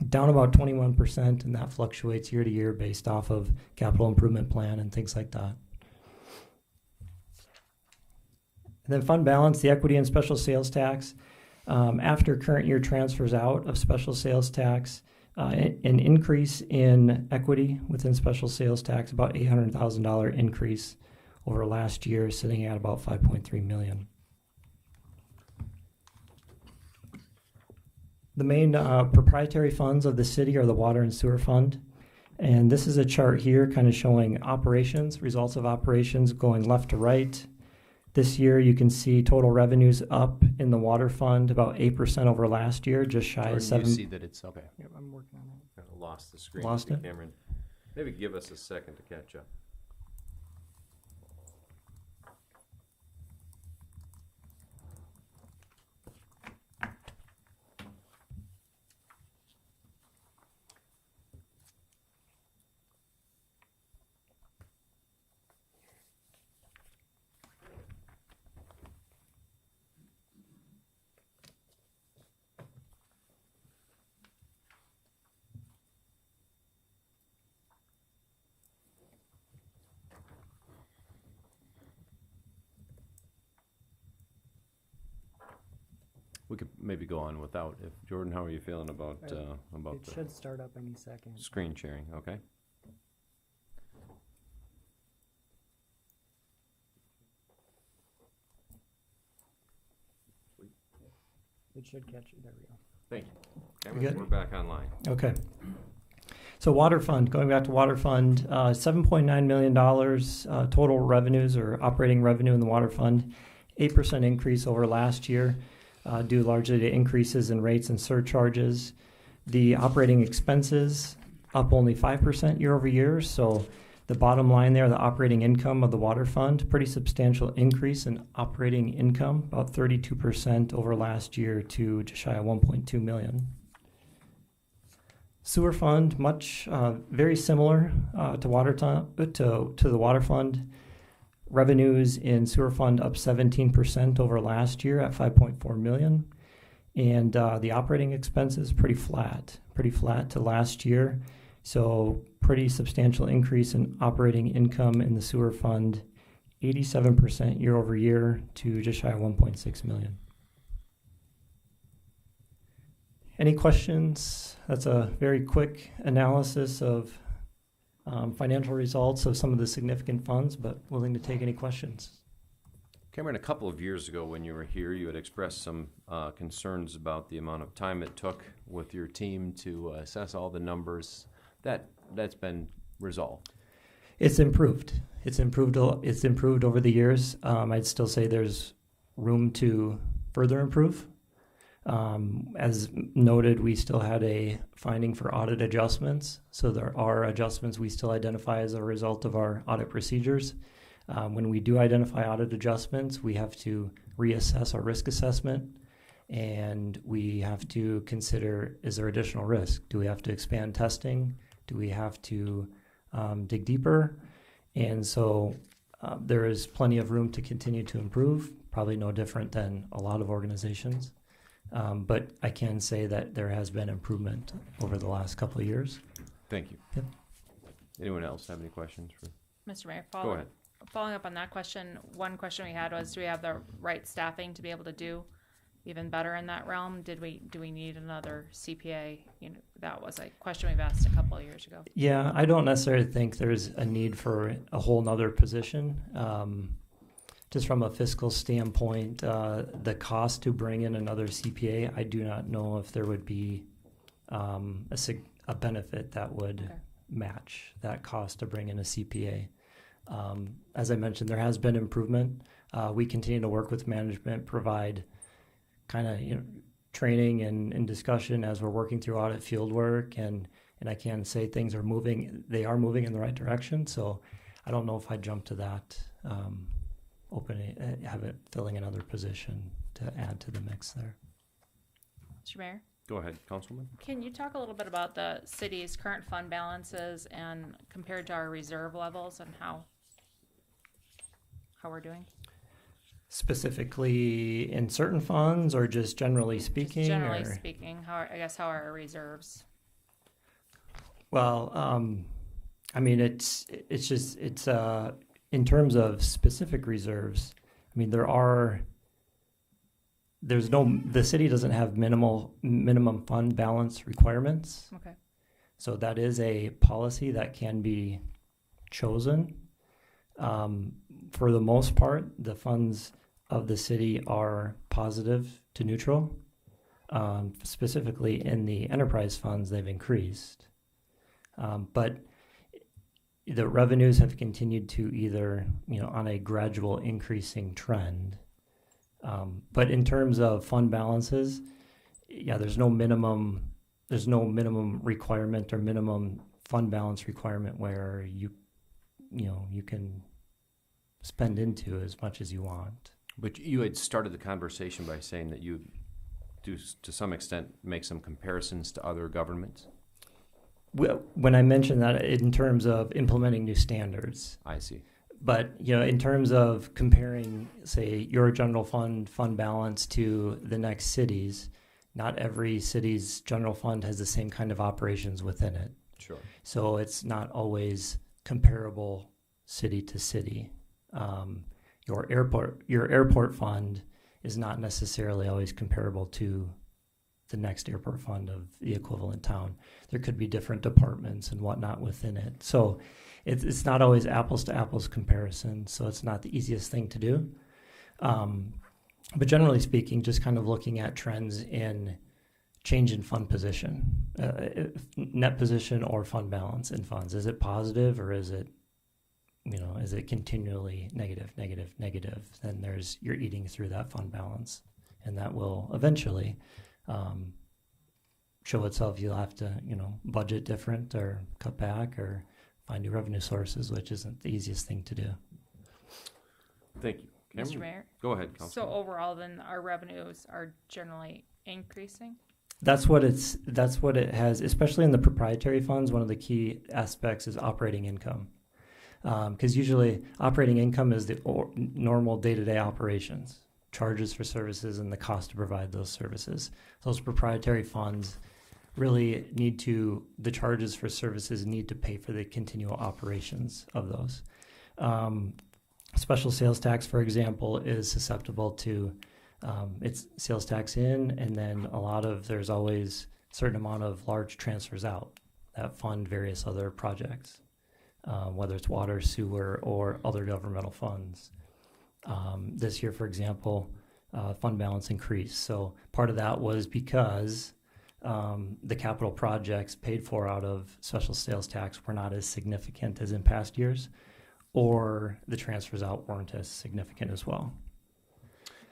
down about 21%, and that fluctuates year to year based off of capital improvement plan and things like that. And then fund balance, the equity and special sales tax. After current year transfers out of special sales tax, an increase in equity within special sales tax, about $800,000 increase over last year, sitting at about $5.3 million. The main proprietary funds of the city are the water and sewer fund. And this is a chart here kind of showing operations, results of operations going left to right. This year, you can see total revenues up in the water fund about 8% over last year, just shy
Jordan,
of 7.
you see that it's okay.
Yep, I'm working on it.
Kind of lost the screen.
Lost
Maybe
it?
Cameron, maybe give us a second to catch up. We could maybe go on without. If Jordan, how are you feeling about
It
the
should start up any second.
screen sharing? Okay.
It should catch it. There we go.
Thank you. Cameron,
good?
we're back online.
Okay. So water fund, going back to water fund, $7.9 million total revenues or operating revenue in the water fund, 8% increase over last year, due largely to increases in rates and surcharges. The operating expenses up only 5% year over year. So the bottom line there, the operating income of the water fund, pretty substantial increase in operating income, about 32% over last year to just shy of 1.2 million. Sewer fund, much very similar to the water fund. Revenues in sewer fund up 17% over last year at 5.4 million, and the operating expenses pretty flat to last year. So pretty substantial increase in operating income in the sewer fund, 87% year over year to just shy of 1.6 million. Any questions? That's a very quick analysis of financial results of some of the significant funds, but willing to take any questions.
Cameron, a couple of years ago when you were here, you had expressed some concerns about the amount of time it took with your team to assess all the numbers. That's been resolved.
It's improved. It's improved over the years. I'd still say there's room to further improve. As noted, we still had a finding for audit adjustments. So there are adjustments we still identify as a result of our audit procedures. When we do identify audit adjustments, we have to reassess our risk assessment, and we have to consider, is there additional risk? Do we have to expand testing? Do we have to dig deeper? And so there is plenty of room to continue to improve, probably no different than a lot of organizations. But I can say that there has been improvement over the last couple of years.
Thank you.
Yep.
Anyone else have any questions for?
Mr. Mayor,
Go ahead.
Following up on that question, one question we had was, do we have the right staffing to be able to do even better in that realm? Do we need another CPA? That was a question we've asked a couple of years ago.
Yeah, I don't necessarily think there's a need for a whole nother position. Just from a fiscal standpoint, the cost to bring in another CPA, I do not know if there would be a benefit that would match that cost to bring in a CPA. As I mentioned, there has been improvement. We continue to work with management, provide kind of training and discussion as we're working through audit field work, and I can say things are moving. They are moving in the right direction. So I don't know if I'd jump to that. Filling another position to add to the mix there.
Mr. Mayor?
Go ahead, Councilman.
Can you talk a little bit about the city's current fund balances and compared to our reserve levels and how we're doing?
Specifically in certain funds or just generally speaking?
Just generally speaking, how are our reserves?
Well, I mean, it's in terms of specific reserves, I mean, the city doesn't have minimum fund balance requirements.
Okay.
So that is a policy that can be chosen. For the most part, the funds of the city are positive to neutral. Specifically in the enterprise funds, they've increased. But the revenues have continued to either, on a gradual increasing trend. But in terms of fund balances, yeah, there's no minimum requirement or minimum fund balance requirement where you can spend into as much as you want.
But you had started the conversation by saying that you do, to some extent, make some comparisons to other governments.
When I mentioned that in terms of implementing new standards,
I see.
but in terms of comparing, say, your general fund balance to the next cities, not every city's general fund has the same kind of operations within it.
Sure.
So it's not always comparable city to city. Your airport fund is not necessarily always comparable to the next airport fund of the equivalent town. There could be different departments and whatnot within it. So it's not always apples to apples comparison. So it's not the easiest thing to do. But generally speaking, just kind of looking at trends in change in fund position, net position or fund balance in funds. Is it positive or is it continually negative? Then you're eating through that fund balance, and that will eventually show itself. You'll have to, budget different or cut back or find new revenue sources, which isn't the easiest thing to do.
Thank you. Cameron?
Mr. Mayor?
Go ahead, Councilman.
So overall, then, our revenues are generally increasing?
That's what it has, especially in the proprietary funds. One of the key aspects is operating income. Because usually operating income is the normal day-to-day operations, charges for services and the cost to provide those services. Those proprietary funds really the charges for services need to pay for the continual operations of those. Special sales tax, for example, is susceptible to it's sales tax in, and then there's always a certain amount of large transfers out that fund various other projects. Whether it's water, sewer, or other governmental funds. This year, for example, fund balance increased. So part of that was because the capital projects paid for out of special sales tax were not as significant as in past years, or the transfers out weren't as significant as well.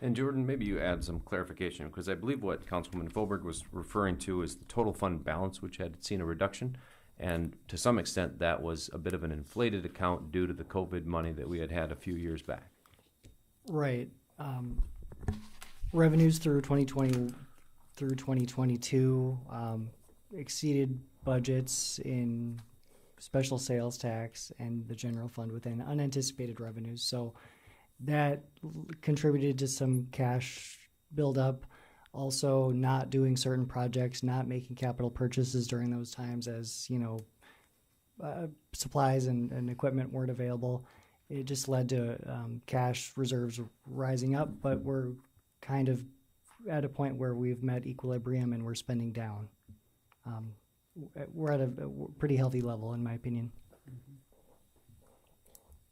And Jordan, maybe you add some clarification, because I believe what Councilwoman Voberg was referring to is the total fund balance, which had seen a reduction. And to some extent, that was a bit of an inflated account due to the COVID money that we had a few years back.
Right. Revenues through 2020 through 2022 exceeded budgets in special sales tax and the general fund within unanticipated revenues. So that contributed to some cash buildup. Also, not doing certain projects, not making capital purchases during those times as, supplies and equipment weren't available. It just led to cash reserves rising up, but we're kind of at a point where we've met equilibrium and we're spending down. We're at a pretty healthy level, in my opinion.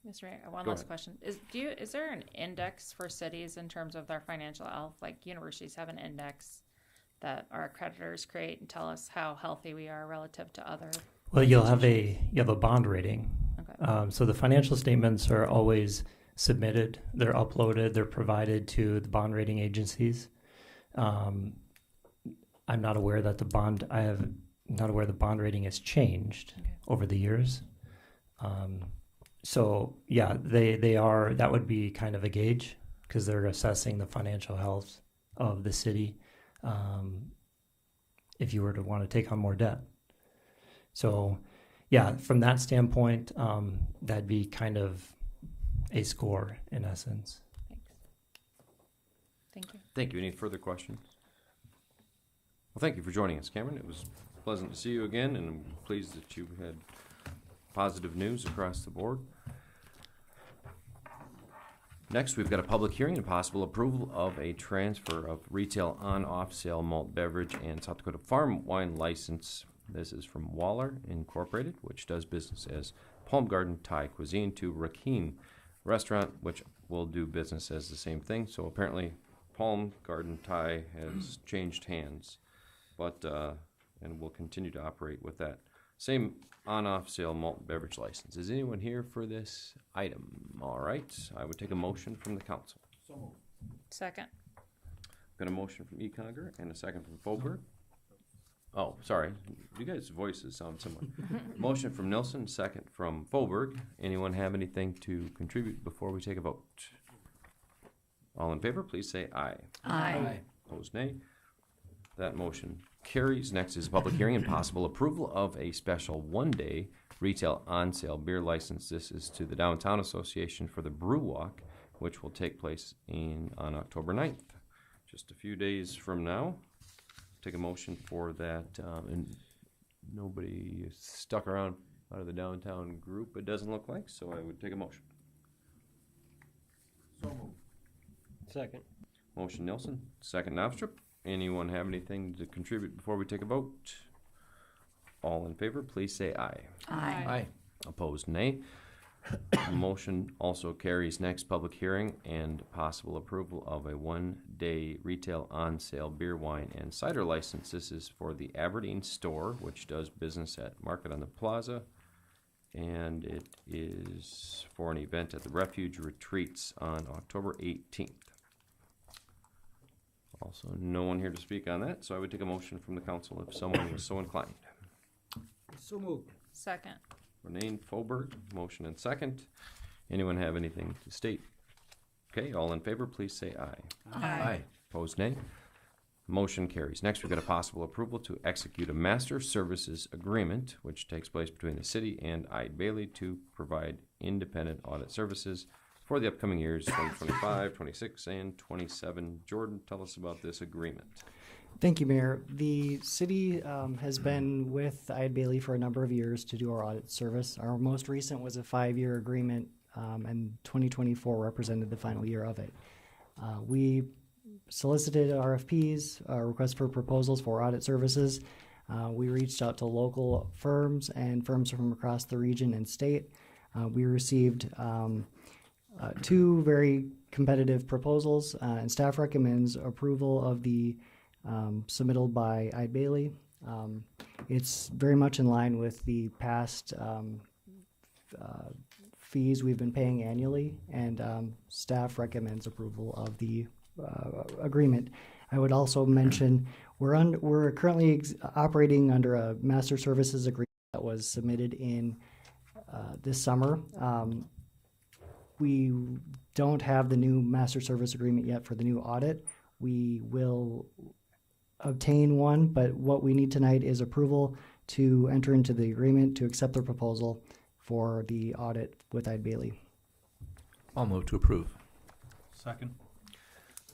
Mr. Mayor, one
Go
last
ahead.
question. Is there an index for cities in terms of their financial health? Like universities have an index that our accreditors create and tell us how healthy we are relative to other.
Well, you have a bond rating.
Okay.
So the financial statements are always submitted. They're uploaded. They're provided to the bond rating agencies. I'm not aware that the bond rating has changed over the years. So yeah, they are. That would be kind of a gauge because they're assessing the financial health of the city. If you were to want to take on more debt, so yeah, from that standpoint, that'd be kind of a score in essence.
Thank you.
Thank you. Any further questions? Well, thank you for joining us, Cameron. It was pleasant to see you again, and I'm pleased that you had positive news across the board. Next, we've got a public hearing and possible approval of a transfer of retail on-off sale malt beverage and South Dakota farm wine license. This is from Waller Incorporated, which does business as Palm Garden Thai Cuisine, to Rakeen Restaurant, which will do business as the same thing. So apparently Palm Garden Thai has changed hands, but and will continue to operate with that same on-off sale malt beverage license. Is anyone here for this item? All right, I would take a motion from the council.
Second.
Got a motion from Econger and a second from Faubourg. Oh, sorry, you guys' voices sound similar. Motion from Nilsson, second from Faubourg. Anyone have anything to contribute before we take a vote? All in favor, please say aye.
Aye.
Opposed, nay. That motion carries. Next is public hearing and possible approval of a special one-day retail on-sale beer license. This is to the Downtown Association for the Brew Walk, which will take place on October 9th, just a few days from now. Take a motion for that, and nobody is stuck around out of the downtown group, it doesn't look like, so I would take a motion.
Second.
Motion Nelson, second Knobstrup. Anyone have anything to contribute before we take a vote? All in favor, please say aye.
Aye.
Opposed, nay. Motion also carries. Next, public hearing and possible approval of a one-day retail on-sale beer, wine, and cider license. This is for the Aberdeen store, which does business at Market on the Plaza, and it is for an event at the Refuge Retreats on October 18th. Also, no one here to speak on that, so I would take a motion from the council if someone was so inclined.
So moved.
Second.
Renee Faubourg, motion and second. Anyone have anything to state? Okay, all in favor, please say aye.
Aye.
Opposed, nay. Motion carries. Next, we've got a possible approval to execute a master services agreement, which takes place between the city and Eide Bailey to provide independent audit services for the upcoming years 2025, 26, and 27. Jordan, tell us about this agreement.
Thank you, Mayor. The city has been with Eide Bailey for a number of years to do our audit service. Our most recent was a 5-year agreement, and 2024 represented the final year of it. We solicited RFPs, requests for proposals for audit services. We reached out to local firms and firms from across the region and state. We received 2 very competitive proposals, and staff recommends approval of the submittal by Eide Bailey. It's very much in line with the past fees we've been paying annually, and staff recommends approval of the agreement. I would also mention we're currently operating under a master services agreement that was submitted in this summer. We don't have the new master service agreement yet for the new audit. We will obtain one, but what we need tonight is approval to enter into the agreement to accept the proposal for the audit with Eide Bailey.
I'll move to approve.
Second.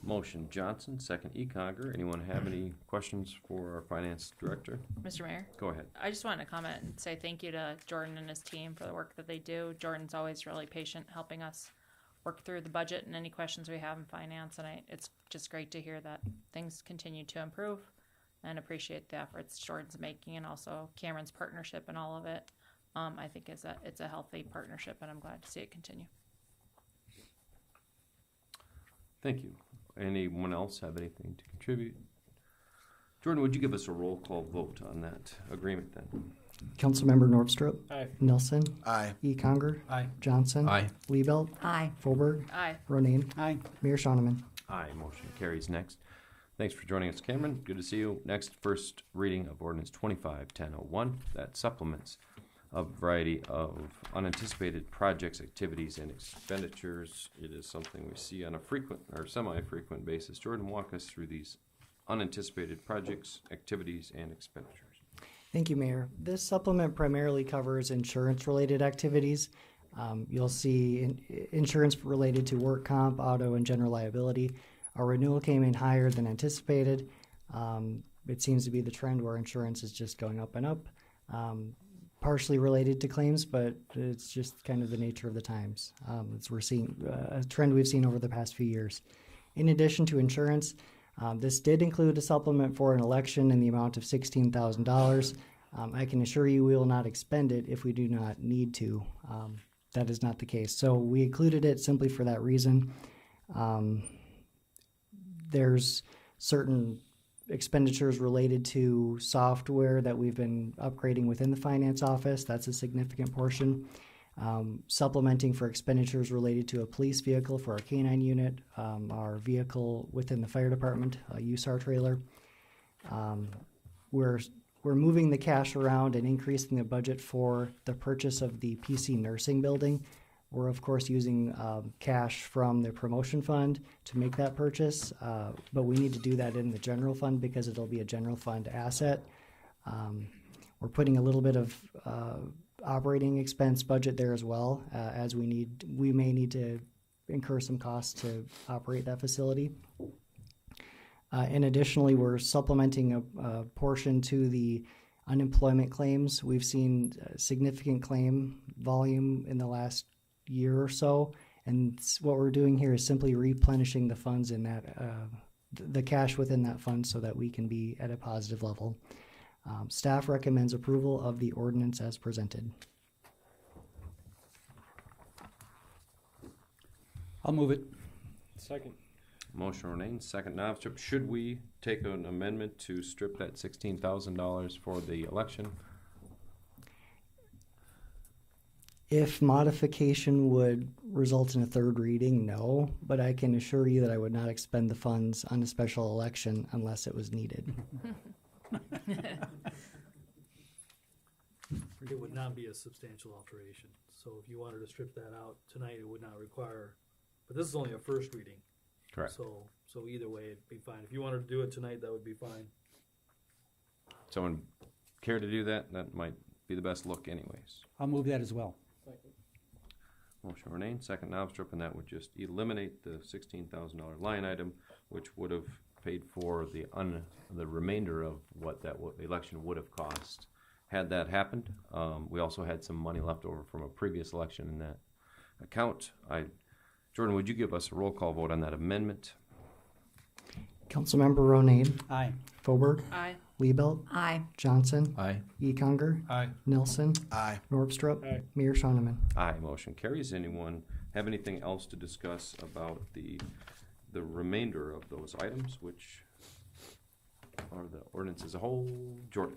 Motion Johnson, second Econger. Anyone have any questions for our finance director?
Mr. Mayor,
Go ahead.
I just wanted to comment and say thank you to Jordan and his team for the work that they do. Jordan's always really patient helping us work through the budget and any questions we have in finance, and it's just great to hear that things continue to improve, and appreciate the efforts Jordan's making, and also Cameron's partnership and all of it. I think it's a healthy partnership, and I'm glad to see it continue.
Thank you. Anyone else have anything to contribute? Jordan, would you give us a roll call vote on that agreement then?
Councilmember Norvstrup.
Aye.
Nelson.
Aye.
Econger.
Aye.
Johnson.
Aye.
Liebelt.
Aye.
Faubourg.
Aye.
Ronayne.
Aye.
Mayor Shoneman.
Aye, motion carries. Next. Thanks for joining us, Cameron. Good to see you. Next, first reading of ordinance 25-1001 that supplements a variety of unanticipated projects, activities, and expenditures. It is something we see on a frequent or semi-frequent basis. Jordan, walk us through these unanticipated projects, activities, and expenditures.
Thank you, Mayor. This supplement primarily covers insurance-related activities. You'll see insurance related to work comp, auto, and general liability. Our renewal came in higher than anticipated. It seems to be the trend where insurance is just going up and up. Partially related to claims, but it's just kind of the nature of the times. We're seeing a trend we've seen over the past few years. In addition to insurance, this did include a supplement for an election in the amount of $16,000. I can assure you we will not expend it if we do not need to. That is not the case. So we included it simply for that reason. There's certain expenditures related to software that we've been upgrading within the finance office. That's a significant portion. Supplementing for expenditures related to a police vehicle for our K-9 unit, our vehicle within the fire department, a USAR trailer. We're moving the cash around and increasing the budget for the purchase of the PC nursing building. We're of course using cash from the promotion fund to make that purchase, but we need to do that in the general fund because it'll be a general fund asset. We're putting a little bit of operating expense budget there as well, as we may need to incur some costs to operate that facility. And additionally, we're supplementing a portion to the unemployment claims. We've seen significant claim volume in the last year or so, and what we're doing here is simply replenishing the funds in that, the cash within that fund so that we can be at a positive level. Staff recommends approval of the ordinance as presented.
I'll move it.
Second.
Motion Renee, second Novstrip. Should we take an amendment to strip that $16,000 for the election?
If modification would result in a third reading, no, but I can assure you that I would not expend the funds on a special election unless it was needed.
It would not be a substantial alteration. So if you wanted to strip that out tonight, it would not require, but this is only a first reading.
Correct.
So either way, it'd be fine. If you wanted to do it tonight, that would be fine.
Someone care to do that? That might be the best look anyways.
I'll move that as well.
Motion Renee, second Novstrip, and that would just eliminate the $16,000 line item, which would have paid for the remainder of what the election would have cost had that happened. We also had some money left over from a previous election in that account. Jordan, would you give us a roll call vote on that amendment?
Councilmember Ronayne.
Aye.
Foberg.
Aye.
Liebelt.
Aye.
Johnson.
Aye.
Econger.
Aye.
Nilsson.
Aye.
Norvstrup.
Aye.
Mayor Shoneman.
Aye, motion carries. Anyone have anything else to discuss about the remainder of those items, which are the ordinance as a whole? Jordan?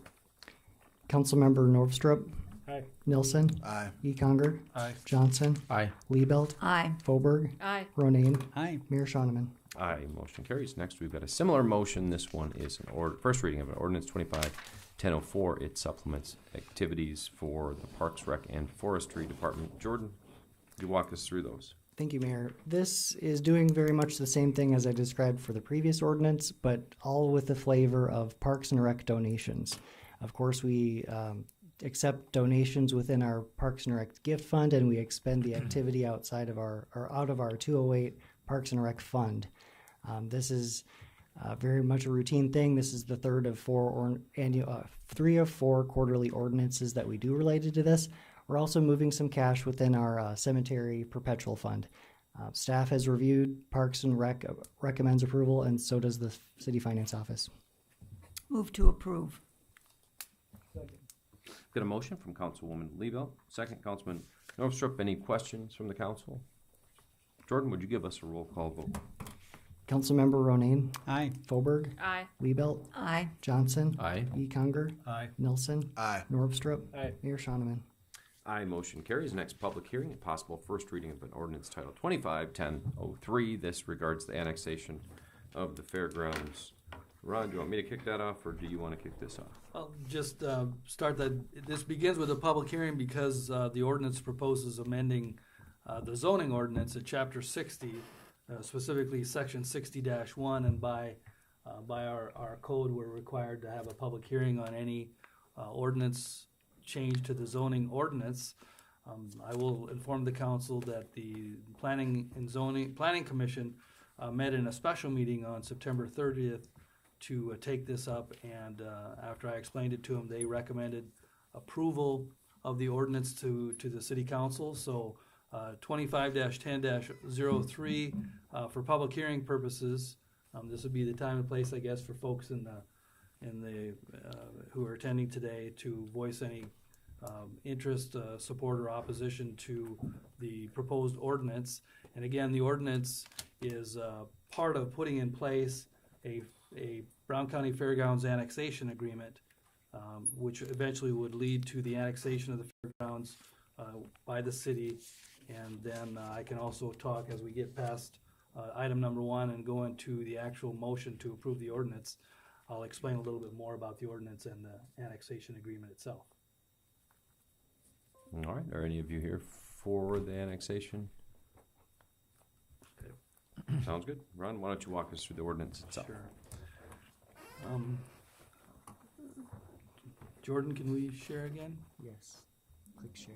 Councilmember Norvstrup.
Aye.
Nilsson.
Aye.
Econger.
Aye.
Johnson.
Aye.
Liebelt.
Aye.
Foberg.
Aye.
Ronayne.
Aye.
Mayor Shoneman.
Aye, motion carries. Next, we've got a similar motion. This one is first reading of an ordinance 25-1004. It supplements activities for the Parks, Rec, and Forestry Department. Jordan, could you walk us through those?
Thank you, Mayor. This is doing very much the same thing as I described for the previous ordinance, but all with the flavor of Parks and Rec donations. Of course, we accept donations within our Parks and Rec gift fund, and we expend the activity outside of out of our 208 Parks and Rec fund. This is very much a routine thing. This is the third of three of four quarterly ordinances that we do related to this. We're also moving some cash within our cemetery perpetual fund. Staff has reviewed Parks and Rec, recommends approval, and so does the City Finance Office.
Move to approve.
Got a motion from Councilwoman Liebelt, second Councilman Norvstrup. Any questions from the council? Jordan, would you give us a roll call vote?
Councilmember Ronayne.
Aye.
Foberg.
Aye.
Liebelt.
Aye.
Johnson.
Aye.
Econger.
Aye.
Nilsson.
Aye.
Norvstrup.
Aye.
Mayor Shoneman.
Aye, motion carries. Next public hearing, and possible first reading of an ordinance title 25-1003. This regards the annexation of the fairgrounds. Ron, do you want me to kick that off, or do you want to kick this off?
I'll just start that. This begins with a public hearing because the ordinance proposes amending the zoning ordinance at Chapter 60, specifically Section 60-1, and by our code, we're required to have a public hearing on any ordinance change to the zoning ordinance. I will inform the council that the Planning Commission met in a special meeting on September 30th to take this up, and after I explained it to them, they recommended approval of the ordinance to the city council. So 25-10-03 for public hearing purposes. This would be the time and place, I guess, for folks in the who are attending today to voice any interest, support, or opposition to the proposed ordinance. And again, the ordinance is part of putting in place a a Brown County Fairgrounds annexation agreement, which eventually would lead to the annexation of the fairgrounds by the city. And then I can also talk as we get past item number 1 and go into the actual motion to approve the ordinance. I'll explain a little bit more about the ordinance and the annexation agreement itself.
All right, are any of you here for the annexation? Okay. Sounds good. Ron, why don't you walk us through the ordinance itself?
Sure. Jordan, can we share again?
Yes. Click share.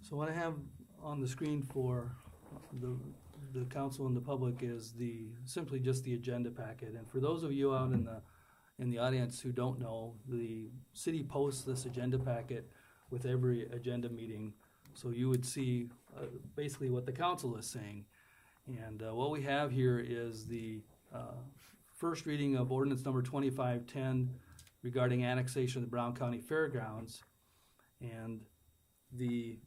So what I have on the screen for the council and the public is simply just the agenda packet. And for those of you out in the audience who don't know, the city posts this agenda packet with every agenda meeting, so you would see basically what the council is saying. And what we have here is the first reading of ordinance number 2510 regarding annexation of the Brown County Fairgrounds. And the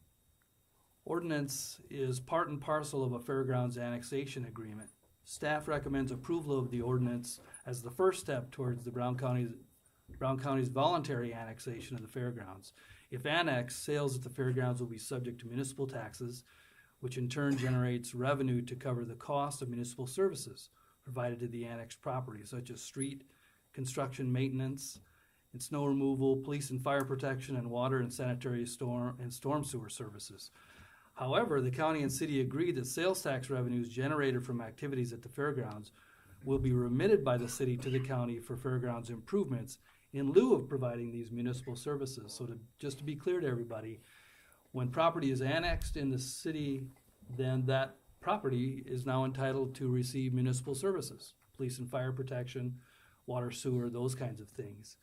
ordinance is part and parcel of a fairgrounds annexation agreement. Staff recommends approval of the ordinance as the first step towards the Brown County's voluntary annexation of the fairgrounds. If annexed, sales at the fairgrounds will be subject to municipal taxes, which in turn generates revenue to cover the cost of municipal services provided to the annexed property, such as street, construction, maintenance, and snow removal, police and fire protection, and water and sanitary storm sewer services. However, the county and city agreed that sales tax revenues generated from activities at the fairgrounds will be remitted by the city to the county for fairgrounds improvements in lieu of providing these municipal services. So just to be clear to everybody, when property is annexed in the city, then that property is now entitled to receive municipal services, police and fire protection, water, sewer, those kinds of things.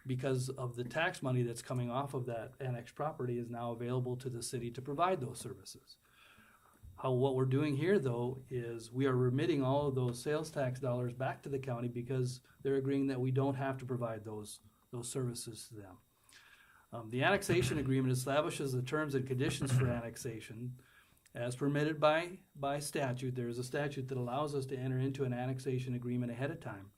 Because of the tax money that's coming off of that annexed property is now available to the city to provide those services. What we're doing here, though, is we are remitting all of those sales tax dollars back to the county because they're agreeing that we don't have to provide those services to them. The annexation agreement establishes the terms and conditions for annexation as permitted by statute. There is a statute that allows us to enter into an annexation agreement ahead of time.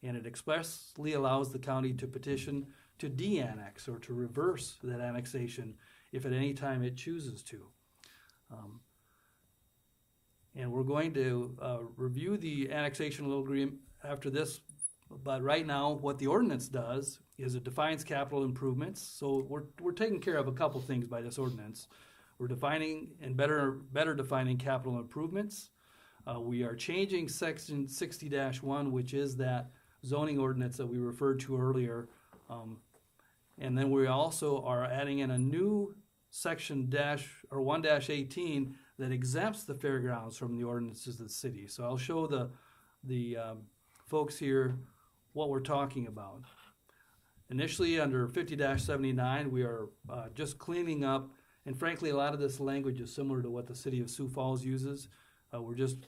And it expressly allows the county to petition to de-annex or to reverse that annexation if at any time it chooses to. And we're going to review the annexation agreement after this, but right now what the ordinance does is it defines capital improvements. So we're taking care of a couple things by this ordinance. We're defining and better defining capital improvements. We are changing section 60-1, which is that zoning ordinance that we referred to earlier. And then we also are adding in a new section 1-18 that exempts the fairgrounds from the ordinances of the city. So I'll show the folks here what we're talking about. Initially under 50-79, we are just cleaning up, and frankly a lot of this language is similar to what the city of Sioux Falls uses. We're just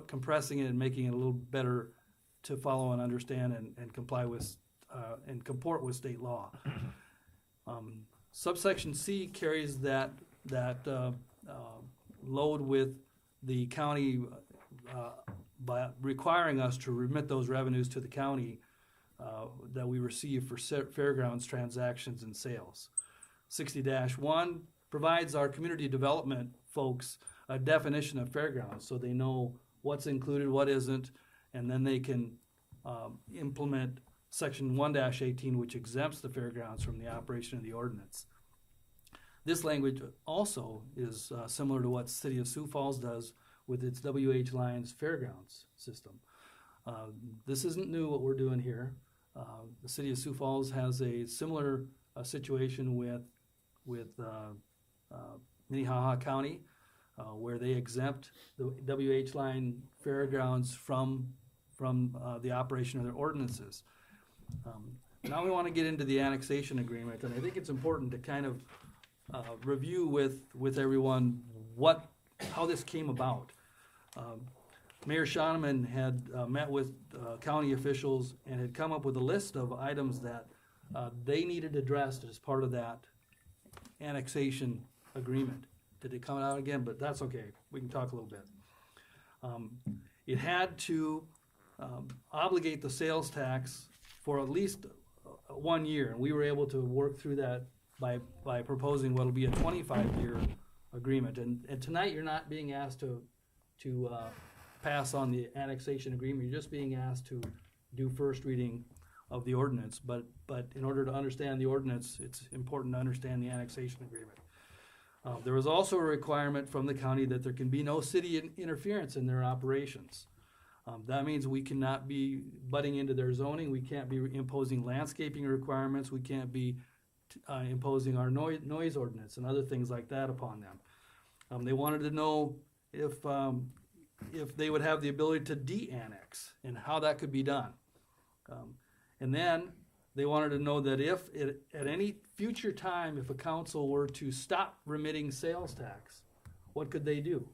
compressing it and making it a little better to follow and understand and comply with and comport with state law. Subsection C carries that load with the county by requiring us to remit those revenues to the county that we receive for fairgrounds transactions and sales. 60-1 provides our community development folks a definition of fairgrounds so they know what's included, what isn't, and then they can implement section 1-18, which exempts the fairgrounds from the operation of the ordinance. This language also is similar to what the city of Sioux Falls does with its W.H. Lyons Fairgrounds system. This isn't new what we're doing here. The city of Sioux Falls has a similar situation with Minnehaha County, where they exempt the W.H. Lyons Fairgrounds from the operation of their ordinances. Now we want to get into the annexation agreement, and I think it's important to kind of review with everyone how this came about. Mayor Schoeneman had met with county officials and had come up with a list of items that they needed addressed as part of that annexation agreement. Did it come out again? But that's okay. We can talk a little bit. It had to obligate the sales tax for at least 1 year, and we were able to work through that by proposing what will be a 25-year agreement. And tonight you're not being asked to pass on the annexation agreement. You're just being asked to do first reading of the ordinance. But in order to understand the ordinance, it's important to understand the annexation agreement. There was also a requirement from the county that there can be no city interference in their operations. That means we cannot be butting into their zoning. We can't be imposing landscaping requirements. We can't be imposing our noise ordinance and other things like that upon them. They wanted to know if they would have the ability to de-annex and how that could be done. And then they wanted to know that if at any future time, if a council were to stop remitting sales tax, what could they do?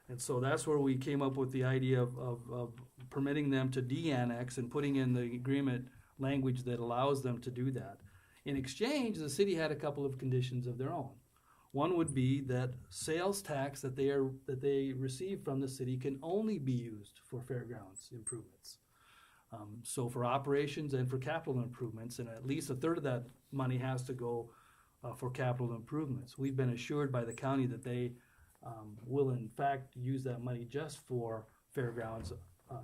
And so that's where we came up with the idea of permitting them to de-annex and putting in the agreement language that allows them to do that. In exchange, the city had a couple of conditions of their own. One would be that sales tax that they receive from the city can only be used for fairgrounds improvements. So for operations and for capital improvements, and at least a third of that money has to go for capital improvements. We've been assured by the county that they will in fact use that money just for fairgrounds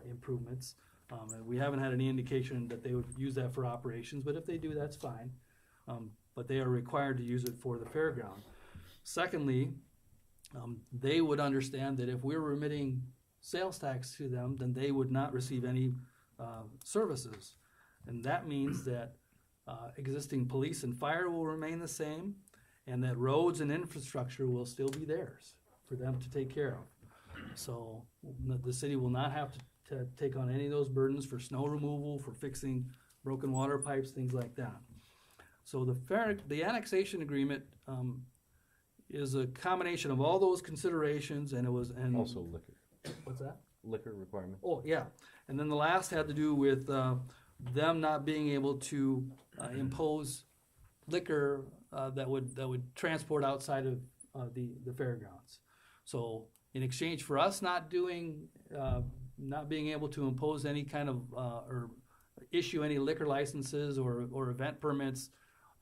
improvements. And we haven't had any indication that they would use that for operations, but if they do, that's fine. But they are required to use it for the fairground. Secondly, they would understand that if we're remitting sales tax to them, then they would not receive any services. And that means that existing police and fire will remain the same, and that roads and infrastructure will still be theirs for them to take care of. So the city will not have to take on any of those burdens for snow removal, for fixing broken water pipes, things like that. So the annexation agreement is a combination of all those considerations, and
Also liquor.
What's that?
Liquor requirement.
Oh, yeah. And then the last had to do with them not being able to impose liquor that would transport outside of the fairgrounds. So in exchange for us not being able to impose any kind of or issue any liquor licenses or event permits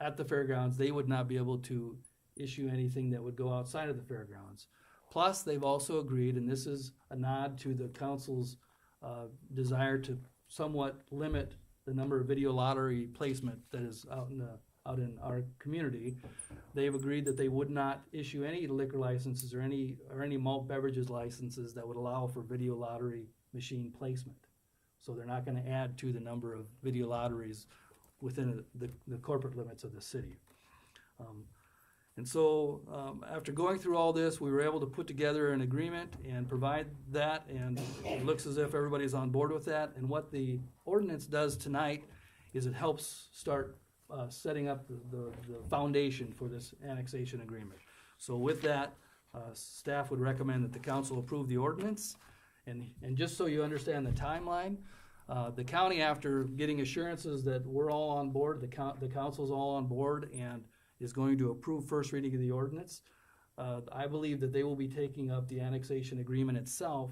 at the fairgrounds, they would not be able to issue anything that would go outside of the fairgrounds. Plus, they've also agreed, and this is a nod to the council's desire to somewhat limit the number of video lottery placement that is out in our community. They've agreed that they would not issue any liquor licenses or any malt beverages licenses that would allow for video lottery machine placement. So they're not going to add to the number of video lotteries within the corporate limits of the city. And so after going through all this, we were able to put together an agreement and provide that, and it looks as if everybody's on board with that. And what the ordinance does tonight is it helps start setting up the foundation for this annexation agreement. So with that, staff would recommend that the council approve the ordinance. And just so you understand the timeline, the county, after getting assurances that we're all on board, the council's all on board and is going to approve first reading of the ordinance, I believe that they will be taking up the annexation agreement itself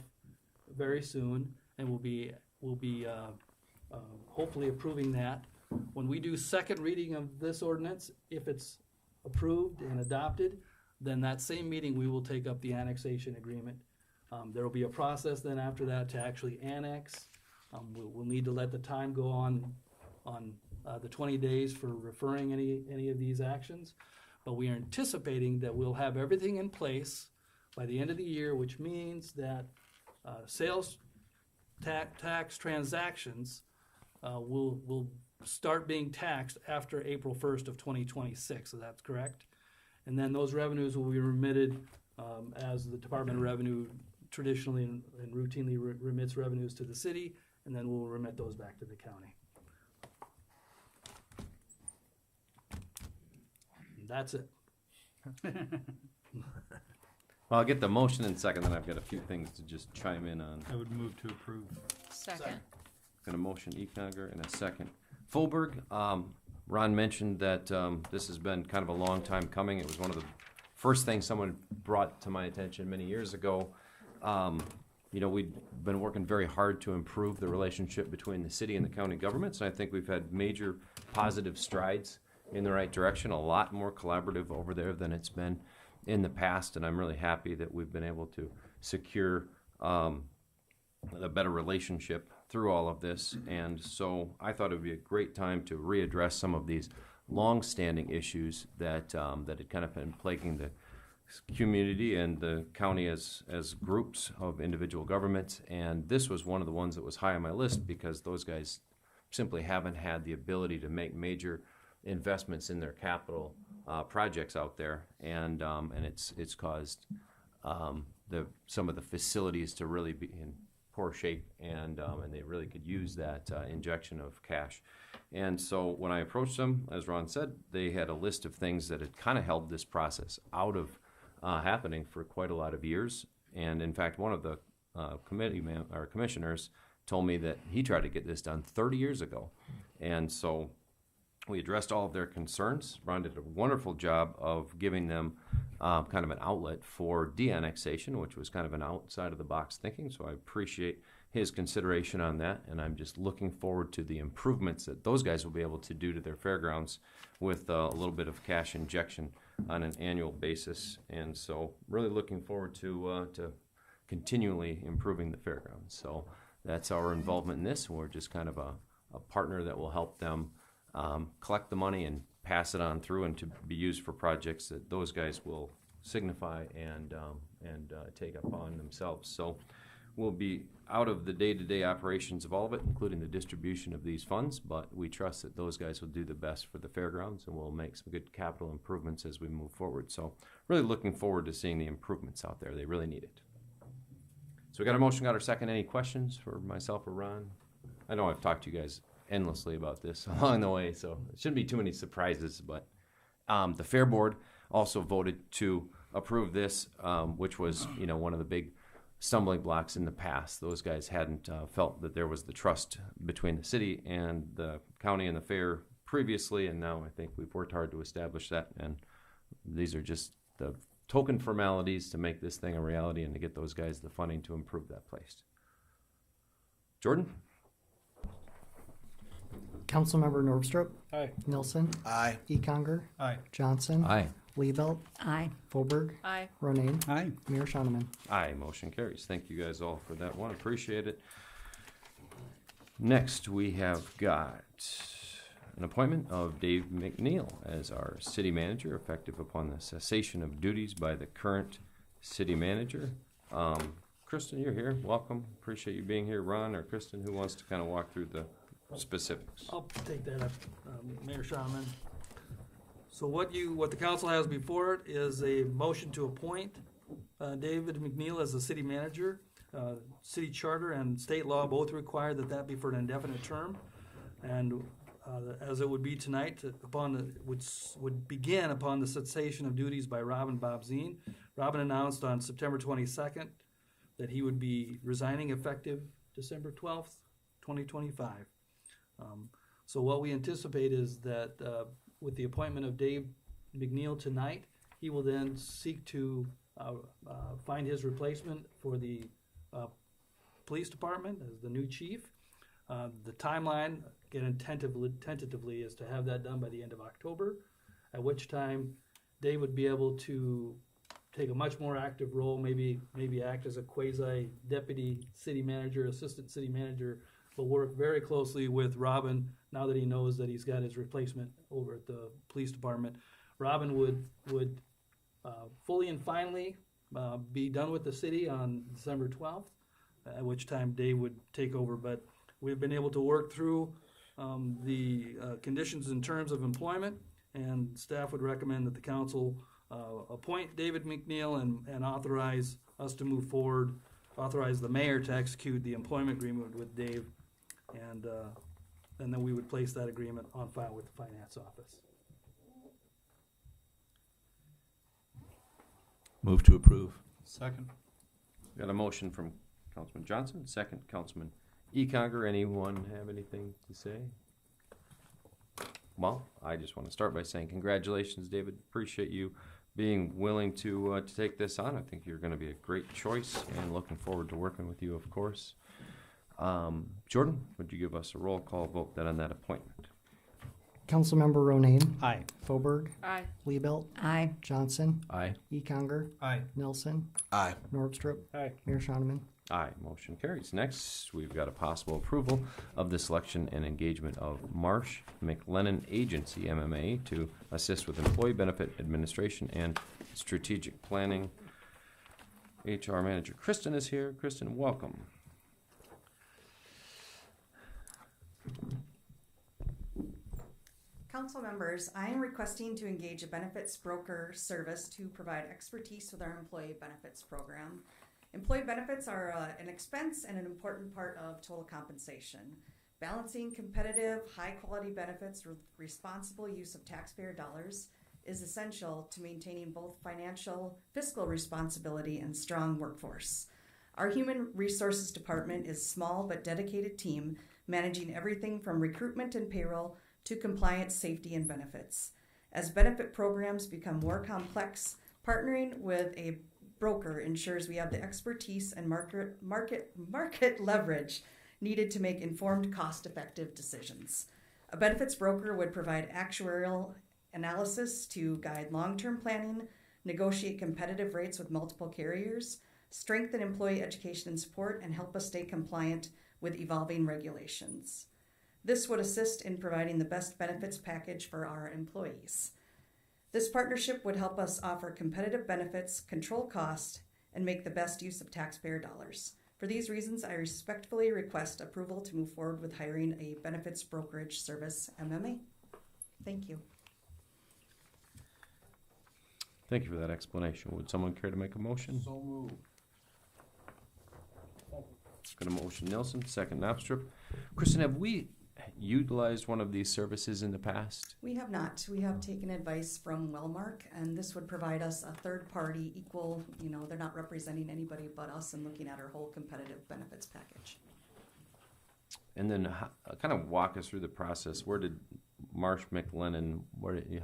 very soon, and will be hopefully approving that. When we do second reading of this ordinance, if it's approved and adopted, then that same meeting we will take up the annexation agreement. There will be a process then after that to actually annex. We'll need to let the time go on the 20 days for referring any of these actions. But we are anticipating that we'll have everything in place by the end of the year, which means that sales tax transactions will start being taxed after April 1st of 2026. So that's correct. And then those revenues will be remitted as the Department of Revenue traditionally and routinely remits revenues to the city, and then we'll remit those back to the county. That's it.
Well, I'll get the motion in second, then I've got a few things to just chime in on.
I would move to approve.
Second.
Got a motion, Econger, and a second. Fulberg, Ron mentioned that this has been kind of a long time coming. It was one of the first things someone brought to my attention many years ago. You know, we've been working very hard to improve the relationship between the city and the county governments, and I think we've had major positive strides in the right direction, a lot more collaborative over there than it's been in the past, and I'm really happy that we've been able to secure a better relationship through all of this. And so I thought it would be a great time to readdress some of these long-standing issues that had kind of been plaguing the community and the county as groups of individual governments. And this was one of the ones that was high on my list because those guys simply haven't had the ability to make major investments in their capital projects out there, and it's caused some of the facilities to really be in poor shape, and they really could use that injection of cash. And so when I approached them, as Ron said, they had a list of things that had kind of held this process out of happening for quite a lot of years. And in fact, one of the commissioners told me that he tried to get this done 30 years ago. And so we addressed all of their concerns. Ron did a wonderful job of giving them kind of an outlet for de-annexation, which was kind of an outside of the box thinking. So I appreciate his consideration on that, and I'm just looking forward to the improvements that those guys will be able to do to their fairgrounds with a little bit of cash injection on an annual basis. And so really looking forward to continually improving the fairgrounds. So that's our involvement in this. We're just kind of a partner that will help them collect the money and pass it on through and to be used for projects that those guys will signify and take upon themselves. So we'll be out of the day-to-day operations of all of it, including the distribution of these funds, but we trust that those guys will do the best for the fairgrounds, and we'll make some good capital improvements as we move forward. So really looking forward to seeing the improvements out there. They really need it. So we got our motion, got our second. Any questions for myself or Ron? I know I've talked to you guys endlessly about this along the way, so it shouldn't be too many surprises, but the Fair Board also voted to approve this, which was, you know, one of the big stumbling blocks in the past. Those guys hadn't felt that there was the trust between the city and the county and the fair previously, and now I think we've worked hard to establish that, and these are just the token formalities to make this thing a reality and to get those guys the funding to improve that place. Jordan?
Councilmember Norvstrup.
Aye.
Nilsson.
Aye.
Econger.
Aye.
Johnson.
Aye.
Liebelt.
Aye.
Fulberg.
Aye.
Ronayne.
Aye.
Mayor Shoneman.
Aye, motion carries. Thank you guys all for that one. Appreciate it. Next, we have got an appointment of Dave McNeil as our city manager, effective upon the cessation of duties by the current city manager. Kristen, you're here. Welcome. Appreciate you being here. Ron or Kristen, who wants to kind of walk through the specifics?
I'll take that up, Mayor Schauman. So what the council has before it is a motion to appoint David McNeil as the city manager. City charter and state law both require that be for an indefinite term, and as it would be tonight, would begin upon the cessation of duties by Robin Bob Zine. Robin announced on September 22nd that he would be resigning effective December 12th, 2025. So what we anticipate is that with the appointment of Dave McNeil tonight, he will then seek to find his replacement for the police department as the new chief. The timeline, again, tentatively, is to have that done by the end of October, at which time Dave would be able to take a much more active role, maybe act as a quasi-deputy city manager, assistant city manager, but work very closely with Robin now that he knows that he's got his replacement over at the police department. Robin would fully and finally be done with the city on December 12th, at which time Dave would take over. But we've been able to work through the conditions and terms of employment, and staff would recommend that the council appoint David McNeil and authorize us to move forward, authorize the mayor to execute the employment agreement with Dave, and then we would place that agreement on file with the finance office.
Move to approve.
Second.
Got a motion from Councilman Johnson, second Councilman Econger. Anyone have anything to say? Well, I just want to start by saying congratulations, David. Appreciate you being willing to take this on. I think you're going to be a great choice, and looking forward to working with you, of course. Jordan, would you give us a roll call vote then on that appointment?
Councilmember Ronayne.
Aye.
Foberg.
Aye.
Liebelt.
Aye.
Johnson.
Aye.
Econger.
Aye.
Nelson.
Aye.
Nordstrup.
Aye.
Mayor Shoneman.
Aye, motion carries. Next, we've got a possible approval of the selection and engagement of Marsh McLennan Agency, MMA, to assist with employee benefit administration and strategic planning. HR Manager Kristen is here. Kristen, welcome.
Council members, I am requesting to engage a benefits broker service to provide expertise with our employee benefits program. Employee benefits are an expense and an important part of total compensation. Balancing competitive, high-quality benefits with responsible use of taxpayer dollars is essential to maintaining both fiscal responsibility and strong workforce. Our Human Resources Department is a small but dedicated team managing everything from recruitment and payroll to compliance, safety, and benefits. As benefit programs become more complex, partnering with a broker ensures we have the expertise and market leverage needed to make informed, cost-effective decisions. A benefits broker would provide actuarial analysis to guide long-term planning, negotiate competitive rates with multiple carriers, strengthen employee education and support, and help us stay compliant with evolving regulations. This would assist in providing the best benefits package for our employees. This partnership would help us offer competitive benefits, control costs, and make the best use of taxpayer dollars. For these reasons, I respectfully request approval to move forward with hiring a benefits brokerage service, MMA. Thank you.
Thank you for that explanation. Would someone care to make a motion?
So moved.
Got a motion, Nelson, second Knopstrup. Kristen, have we utilized one of these services in the past?
We have not. We have taken advice from Wellmark, and this would provide us a third party equal, they're not representing anybody but us and looking at our whole competitive benefits package.
And then kind of walk us through the process. Where did Marsh McLennan,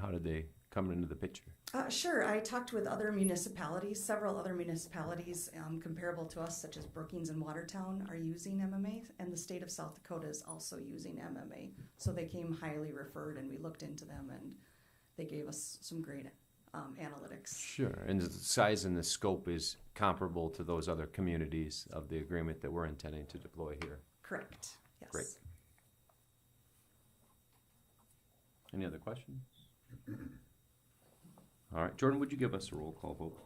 how did they come into the picture?
Sure. I talked with other municipalities. Several other municipalities comparable to us, such as Brookings and Watertown, are using MMA, and the state of South Dakota is also using MMA. So they came highly referred, and we looked into them, and they gave us some great analytics.
Sure. And the size and the scope is comparable to those other communities of the agreement that we're intending to deploy here.
Correct. Yes.
Great. Any other questions? All right, Jordan, would you give us a roll call vote?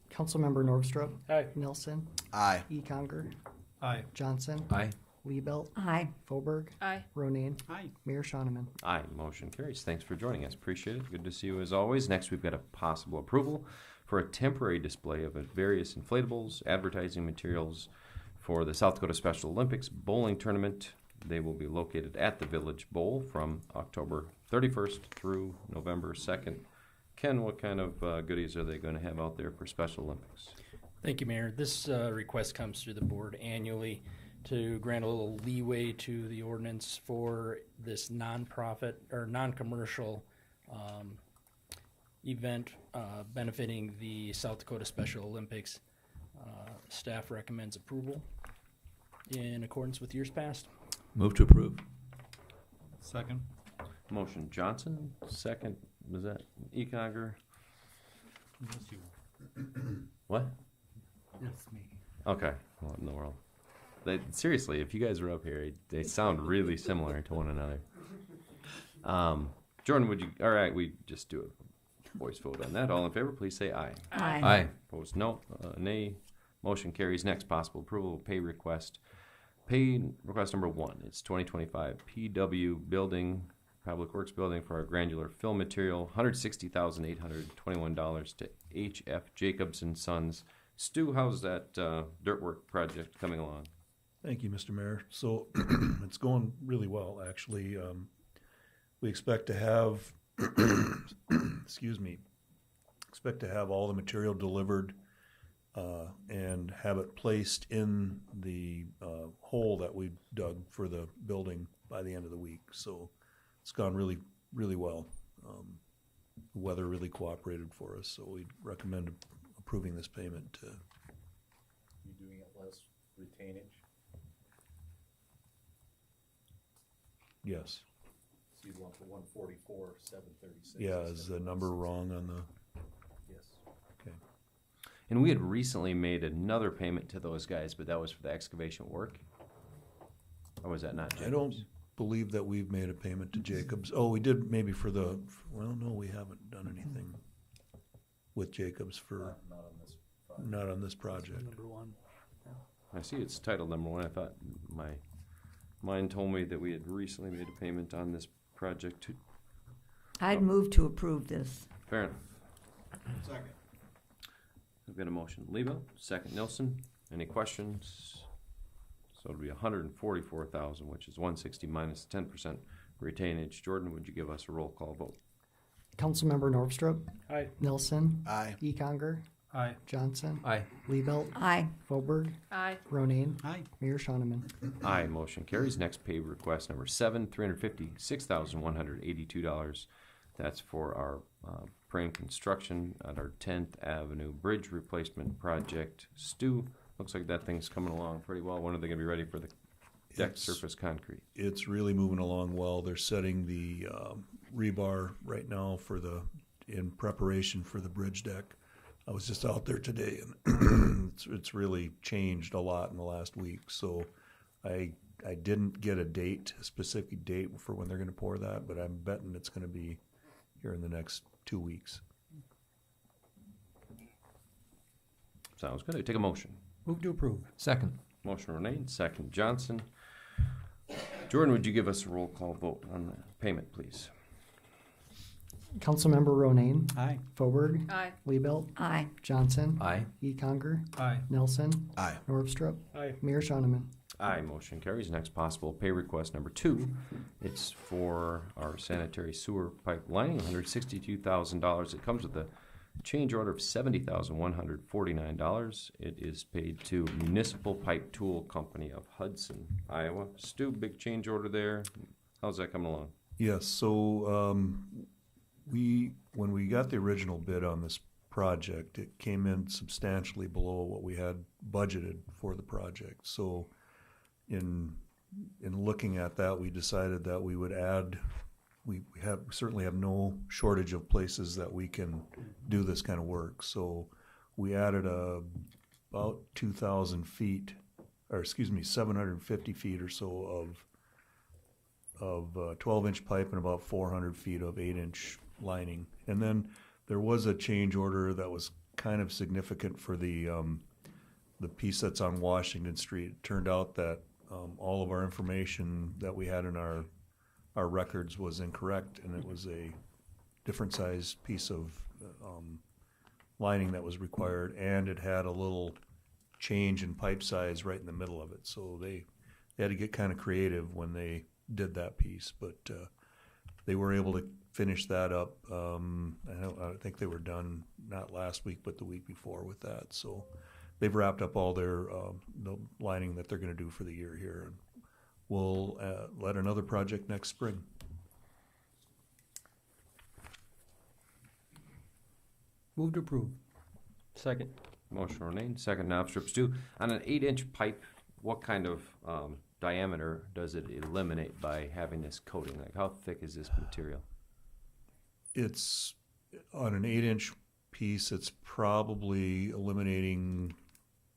Councilmember Nordstrup.
Aye.
Nelson.
Aye.
Econger.
Aye.
Johnson.
Aye.
Liebelt.
Aye.
Foberg.
Aye.
Ronayne.
Aye.
Mayor Shoneman.
Aye, motion carries. Thanks for joining us. Appreciate it. Good to see you as always. Next, we've got a possible approval for a temporary display of various inflatables, advertising materials for the South Dakota Special Olympics bowling tournament. They will be located at the Village Bowl from October 31st through November 2nd. Ken, what kind of goodies are they going to have out there for Special Olympics?
Thank you, Mayor. This request comes through the board annually to grant a little leeway to the ordinance for this nonprofit or non-commercial event benefiting the South Dakota Special Olympics. Staff recommends approval in accordance with years past.
Move to approve.
Second.
Motion Johnson, second, was that Econger?
Yes, you.
What?
Yes, me.
Okay, what in the world? Seriously, if you guys are up here, they sound really similar to one another. Jordan, would you, all right, we just do a voice vote on that. All in favor, please say aye.
Aye.
Aye.
Opposed, no. Nay. Motion carries. Next, possible approval of pay request. Pay request number 1. It's 2025 PW Building, Public Works Building for our granular fill material, $160,821 to H.F. Jacobson Sons. Stu, how's that dirt work project coming along?
Thank you, Mr. Mayor. So it's going really well, actually. We expect to have, excuse me, expect to have all the material delivered and have it placed in the hole that we dug for the building by the end of the week. So it's gone really, really well. The weather really cooperated for us, so we recommend approving this payment.
You doing it less retainage?
Yes.
So you'd want the 144, 736.
Yeah, is the number wrong on the?
Yes.
Okay.
And we had recently made another payment to those guys, but that was for the excavation work? Or was that not Jacobs?
I don't believe that we've made a payment to Jacobs. Oh, we did maybe for the, well, no, we haven't done anything with Jacobs for,
Not on this project.
not on this project.
Number one.
I see it's titled number one. I thought mine told me that we had recently made a payment on this project too.
I'd move to approve this.
Fair enough.
Second.
We've got a motion. Lebo, second Nilsson. Any questions? So it'll be $144,000, which is 160 minus 10% retainage. Jordan, would you give us a roll call vote?
Councilmember Norvstrup.
Aye.
Nilsson.
Aye.
Econger.
Aye.
Johnson.
Aye.
Liebelt.
Aye.
Foberg.
Aye.
Ronayne.
Aye.
Mayor Shoneman.
Aye, motion carries. Next pay request number 7, $356,182. That's for our frame construction at our 10th Avenue Bridge Replacement Project. Stu, looks like that thing's coming along pretty well. When are they going to be ready for the deck surface concrete?
It's really moving along well. They're setting the rebar right now in preparation for the bridge deck. I was just out there today, and it's really changed a lot in the last week. So I didn't get a specific date for when they're going to pour that, but I'm betting it's going to be here in the next 2 weeks.
Sounds good. I take a motion.
Move to approve.
Second.
Motion Renee, second Johnson. Jordan, would you give us a roll call vote on the payment, please?
Councilmember Ronayne.
Aye.
Foberg.
Aye.
Liebelt.
Aye.
Johnson.
Aye.
Econger.
Aye.
Nelson.
Aye.
Norvstrup.
Aye.
Mayor Shoneman.
Aye, motion carries. Next possible pay request number 2. It's for our sanitary sewer pipe lining, $162,000. It comes with a change order of $70,149. It is paid to Municipal Pipe Tool Company of Hudson, Iowa. Stu, big change order there. How's that coming along?
Yes, so when we got the original bid on this project, it came in substantially below what we had budgeted for the project. So in looking at that, we decided that we would add, we certainly have no shortage of places that we can do this kind of work. So we added about 2,000 feet, or excuse me, 750 feet or so of 12-inch pipe and about 400 feet of 8-inch lining. And then there was a change order that was kind of significant for the piece that's on Washington Street. It turned out that all of our information that we had in our records was incorrect, and it was a different size piece of lining that was required, and it had a little change in pipe size right in the middle of it. So they had to get kind of creative when they did that piece, but they were able to finish that up. I think they were done not last week, but the week before with that. So they've wrapped up all their the lining that they're going to do for the year here, and we'll let another project next spring.
Move to approve.
Second.
Motion Renee, second Knobstrip. Stu, on an 8-inch pipe, what kind of diameter does it eliminate by having this coating? Like, how thick is this material?
It's on an 8-inch piece, it's probably eliminating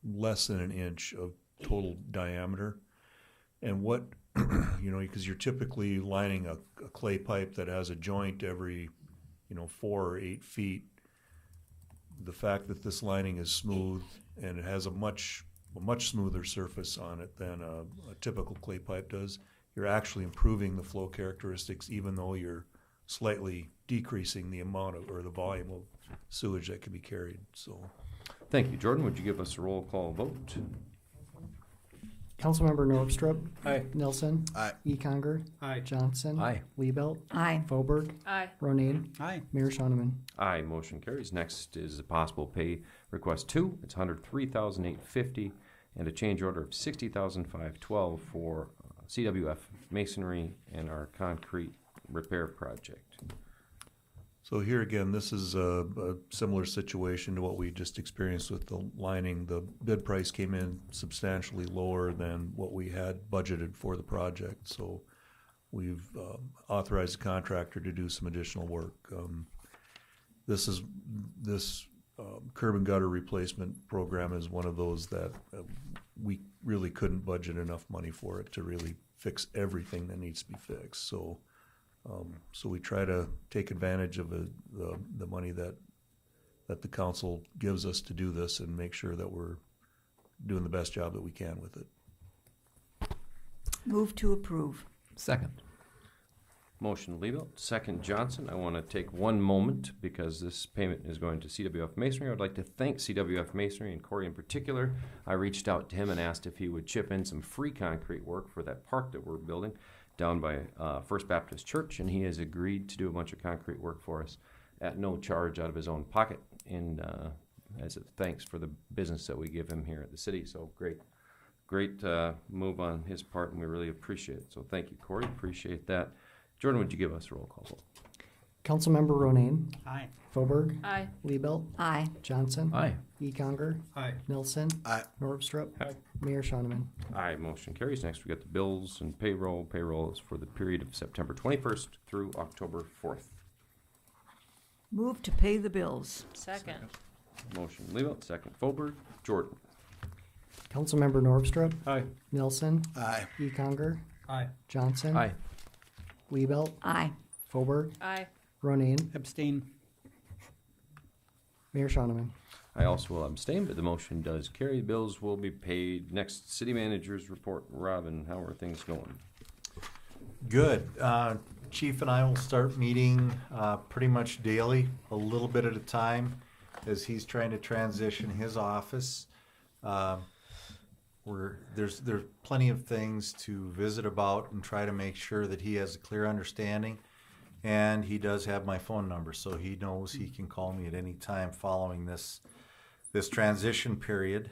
less than an inch of total diameter. And what, because you're typically lining a clay pipe that has a joint every, 4 or 8 feet. The fact that this lining is smooth and it has a much smoother surface on it than a typical clay pipe does, you're actually improving the flow characteristics, even though you're slightly decreasing the amount of, or the volume of sewage that can be carried. So,
Thank you. Jordan, would you give us a roll call vote?
Councilmember Norvstrup.
Aye.
Nelson.
Aye.
Econger.
Aye.
Johnson.
Aye.
Liebelt.
Aye.
Fauberg.
Aye.
Ronayne.
Aye.
Mayor Shoneman.
Aye, motion carries. Next is a possible pay request 2. It's $103,850 and a change order of $60,512 for CWF masonry and our concrete repair project.
So here again, this is a similar situation to what we just experienced with the lining. The bid price came in substantially lower than what we had budgeted for the project. So we've authorized the contractor to do some additional work. This curb and gutter replacement program is one of those that we really couldn't budget enough money for it to really fix everything that needs to be fixed. So we try to take advantage of the money that the council gives us to do this and make sure that we're doing the best job that we can with it.
Move to approve.
Second.
Motion Liebelt, second Johnson. I want to take one moment because this payment is going to CWF Masonry. I would like to thank CWF Masonry and Corey in particular. I reached out to him and asked if he would chip in some free concrete work for that park that we're building down by First Baptist Church, and he has agreed to do a bunch of concrete work for us at no charge out of his own pocket, and as a thanks for the business that we give him here at the city. So great move on his part, and we really appreciate it. So thank you, Corey. Appreciate that. Jordan, would you give us a roll call vote?
Councilmember Ronayne.
Aye.
Fauberg.
Aye.
Liebelt.
Aye.
Johnson.
Aye.
Econger.
Aye.
Nelson.
Aye.
Norvstrup.
Aye.
Mayor Shoneman.
Aye, motion carries. Next, we got the bills and payroll. Payroll is for the period of September 21st through October 4th.
Move to pay the bills.
Second.
Motion Liebelt, second Fauberg. Jordan.
Councilmember Norvstrup.
Aye.
Nelson.
Aye.
Econger.
Aye.
Johnson.
Aye.
Liebelt.
Aye.
Fauberg.
Aye.
Ronayne.
Abstain.
Mayor Shoneman.
I also will abstain, but the motion does carry. Bills will be paid. Next, city manager's report. Robin, how are things going?
Good. Chief and I will start meeting pretty much daily, a little bit at a time, as he's trying to transition his office. There's plenty of things to visit about and try to make sure that he has a clear understanding. And he does have my phone number, so he knows he can call me at any time following this transition period.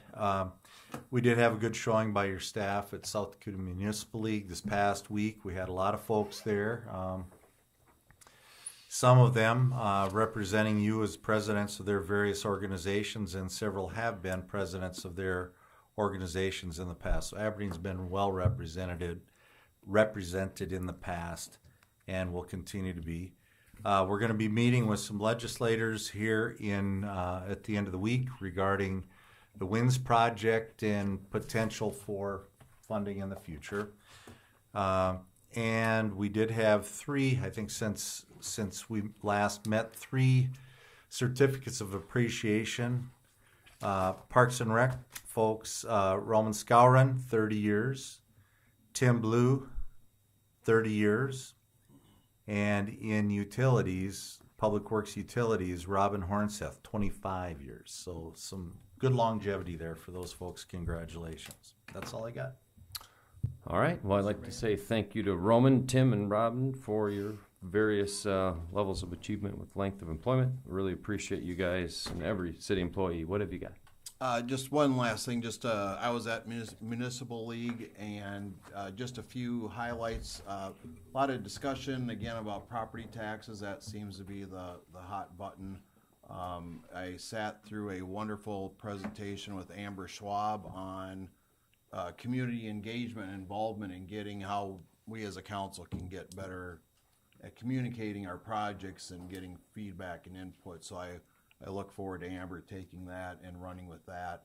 We did have a good showing by your staff at South Dakota Municipal League this past week. We had a lot of folks there. Some of them representing you as presidents of their various organizations, and several have been presidents of their organizations in the past. So Aberdeen's been well represented in the past and will continue to be. We're going to be meeting with some legislators here at the end of the week regarding the WINS project and potential for funding in the future. And we did have 3, I think since we last met, 3 certificates of appreciation. Parks and Rec folks, Roman Skowron, 30 years. Tim Blue, 30 years. And in utilities, Public Works Utilities, Robin Hornseth, 25 years. So some good longevity there for those folks. Congratulations. That's all I got.
All right. Well, I'd like to say thank you to Roman, Tim, and Robin for your various levels of achievement with length of employment. Really appreciate you guys and every city employee. What have you got?
Just one last thing. I was at Municipal League, and just a few highlights. A lot of discussion again about property taxes. That seems to be the hot button. I sat through a wonderful presentation with Amber Schwab on community engagement and involvement in getting how we as a council can get better at communicating our projects and getting feedback and input. So I look forward to Amber taking that and running with that.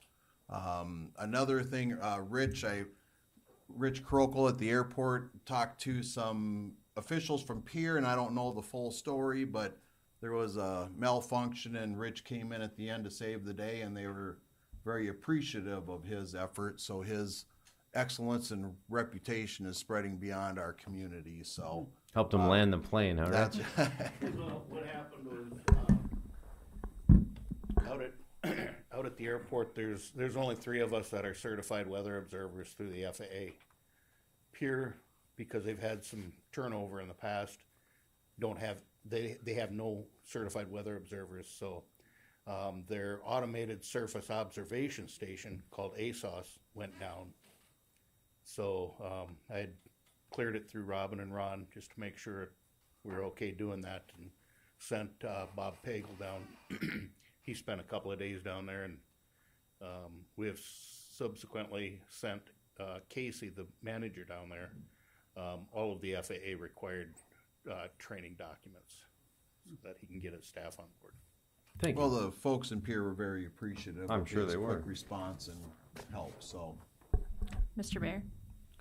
Another thing, Rich Krokel at the airport talked to some officials from Pier, and I don't know the full story, but there was a malfunction and Rich came in at the end to save the day, and they were very appreciative of his efforts. So his excellence and reputation is spreading beyond our community. So
helped him land the plane, huh?
That's
What happened was out at out at the airport, there's only 3 of us that are certified weather observers through the FAA. Pier, because they've had some turnover in the past, they have no certified weather observers. So their automated surface observation station called ASOS went down. So I had cleared it through Robin and Ron just to make sure we were okay doing that, and sent Bob Pagel down. He spent a couple of days down there, and we have subsequently sent Casey, the manager down there, all of the FAA required training documents so that he can get his staff on board.
Thank you.
Well, the folks in Pierre were very appreciative.
I'm
of
sure
his
they were.
Quick response and help, so.
Mr. Mayor,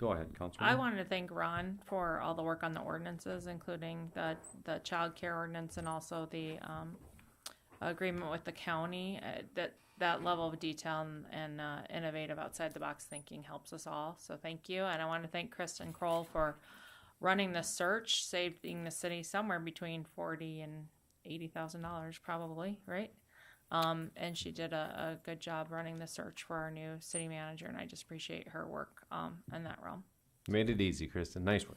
Go ahead, Councilman.
I wanted to thank Ron for all the work on the ordinances, including the child care ordinance and also the agreement with the county. That level of detail and innovative outside the box thinking helps us all. So thank you. And I want to thank Kristen Kroll for running the search, saving the city somewhere between $40,000 and $80,000 probably, right? And she did a good job running the search for our new city manager, and I just appreciate her work in that realm.
Made it easy, Kristen. Nice one.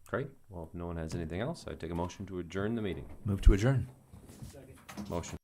Great. Well, if no one has anything else, I take a motion to adjourn the meeting.
Move to adjourn.
Motion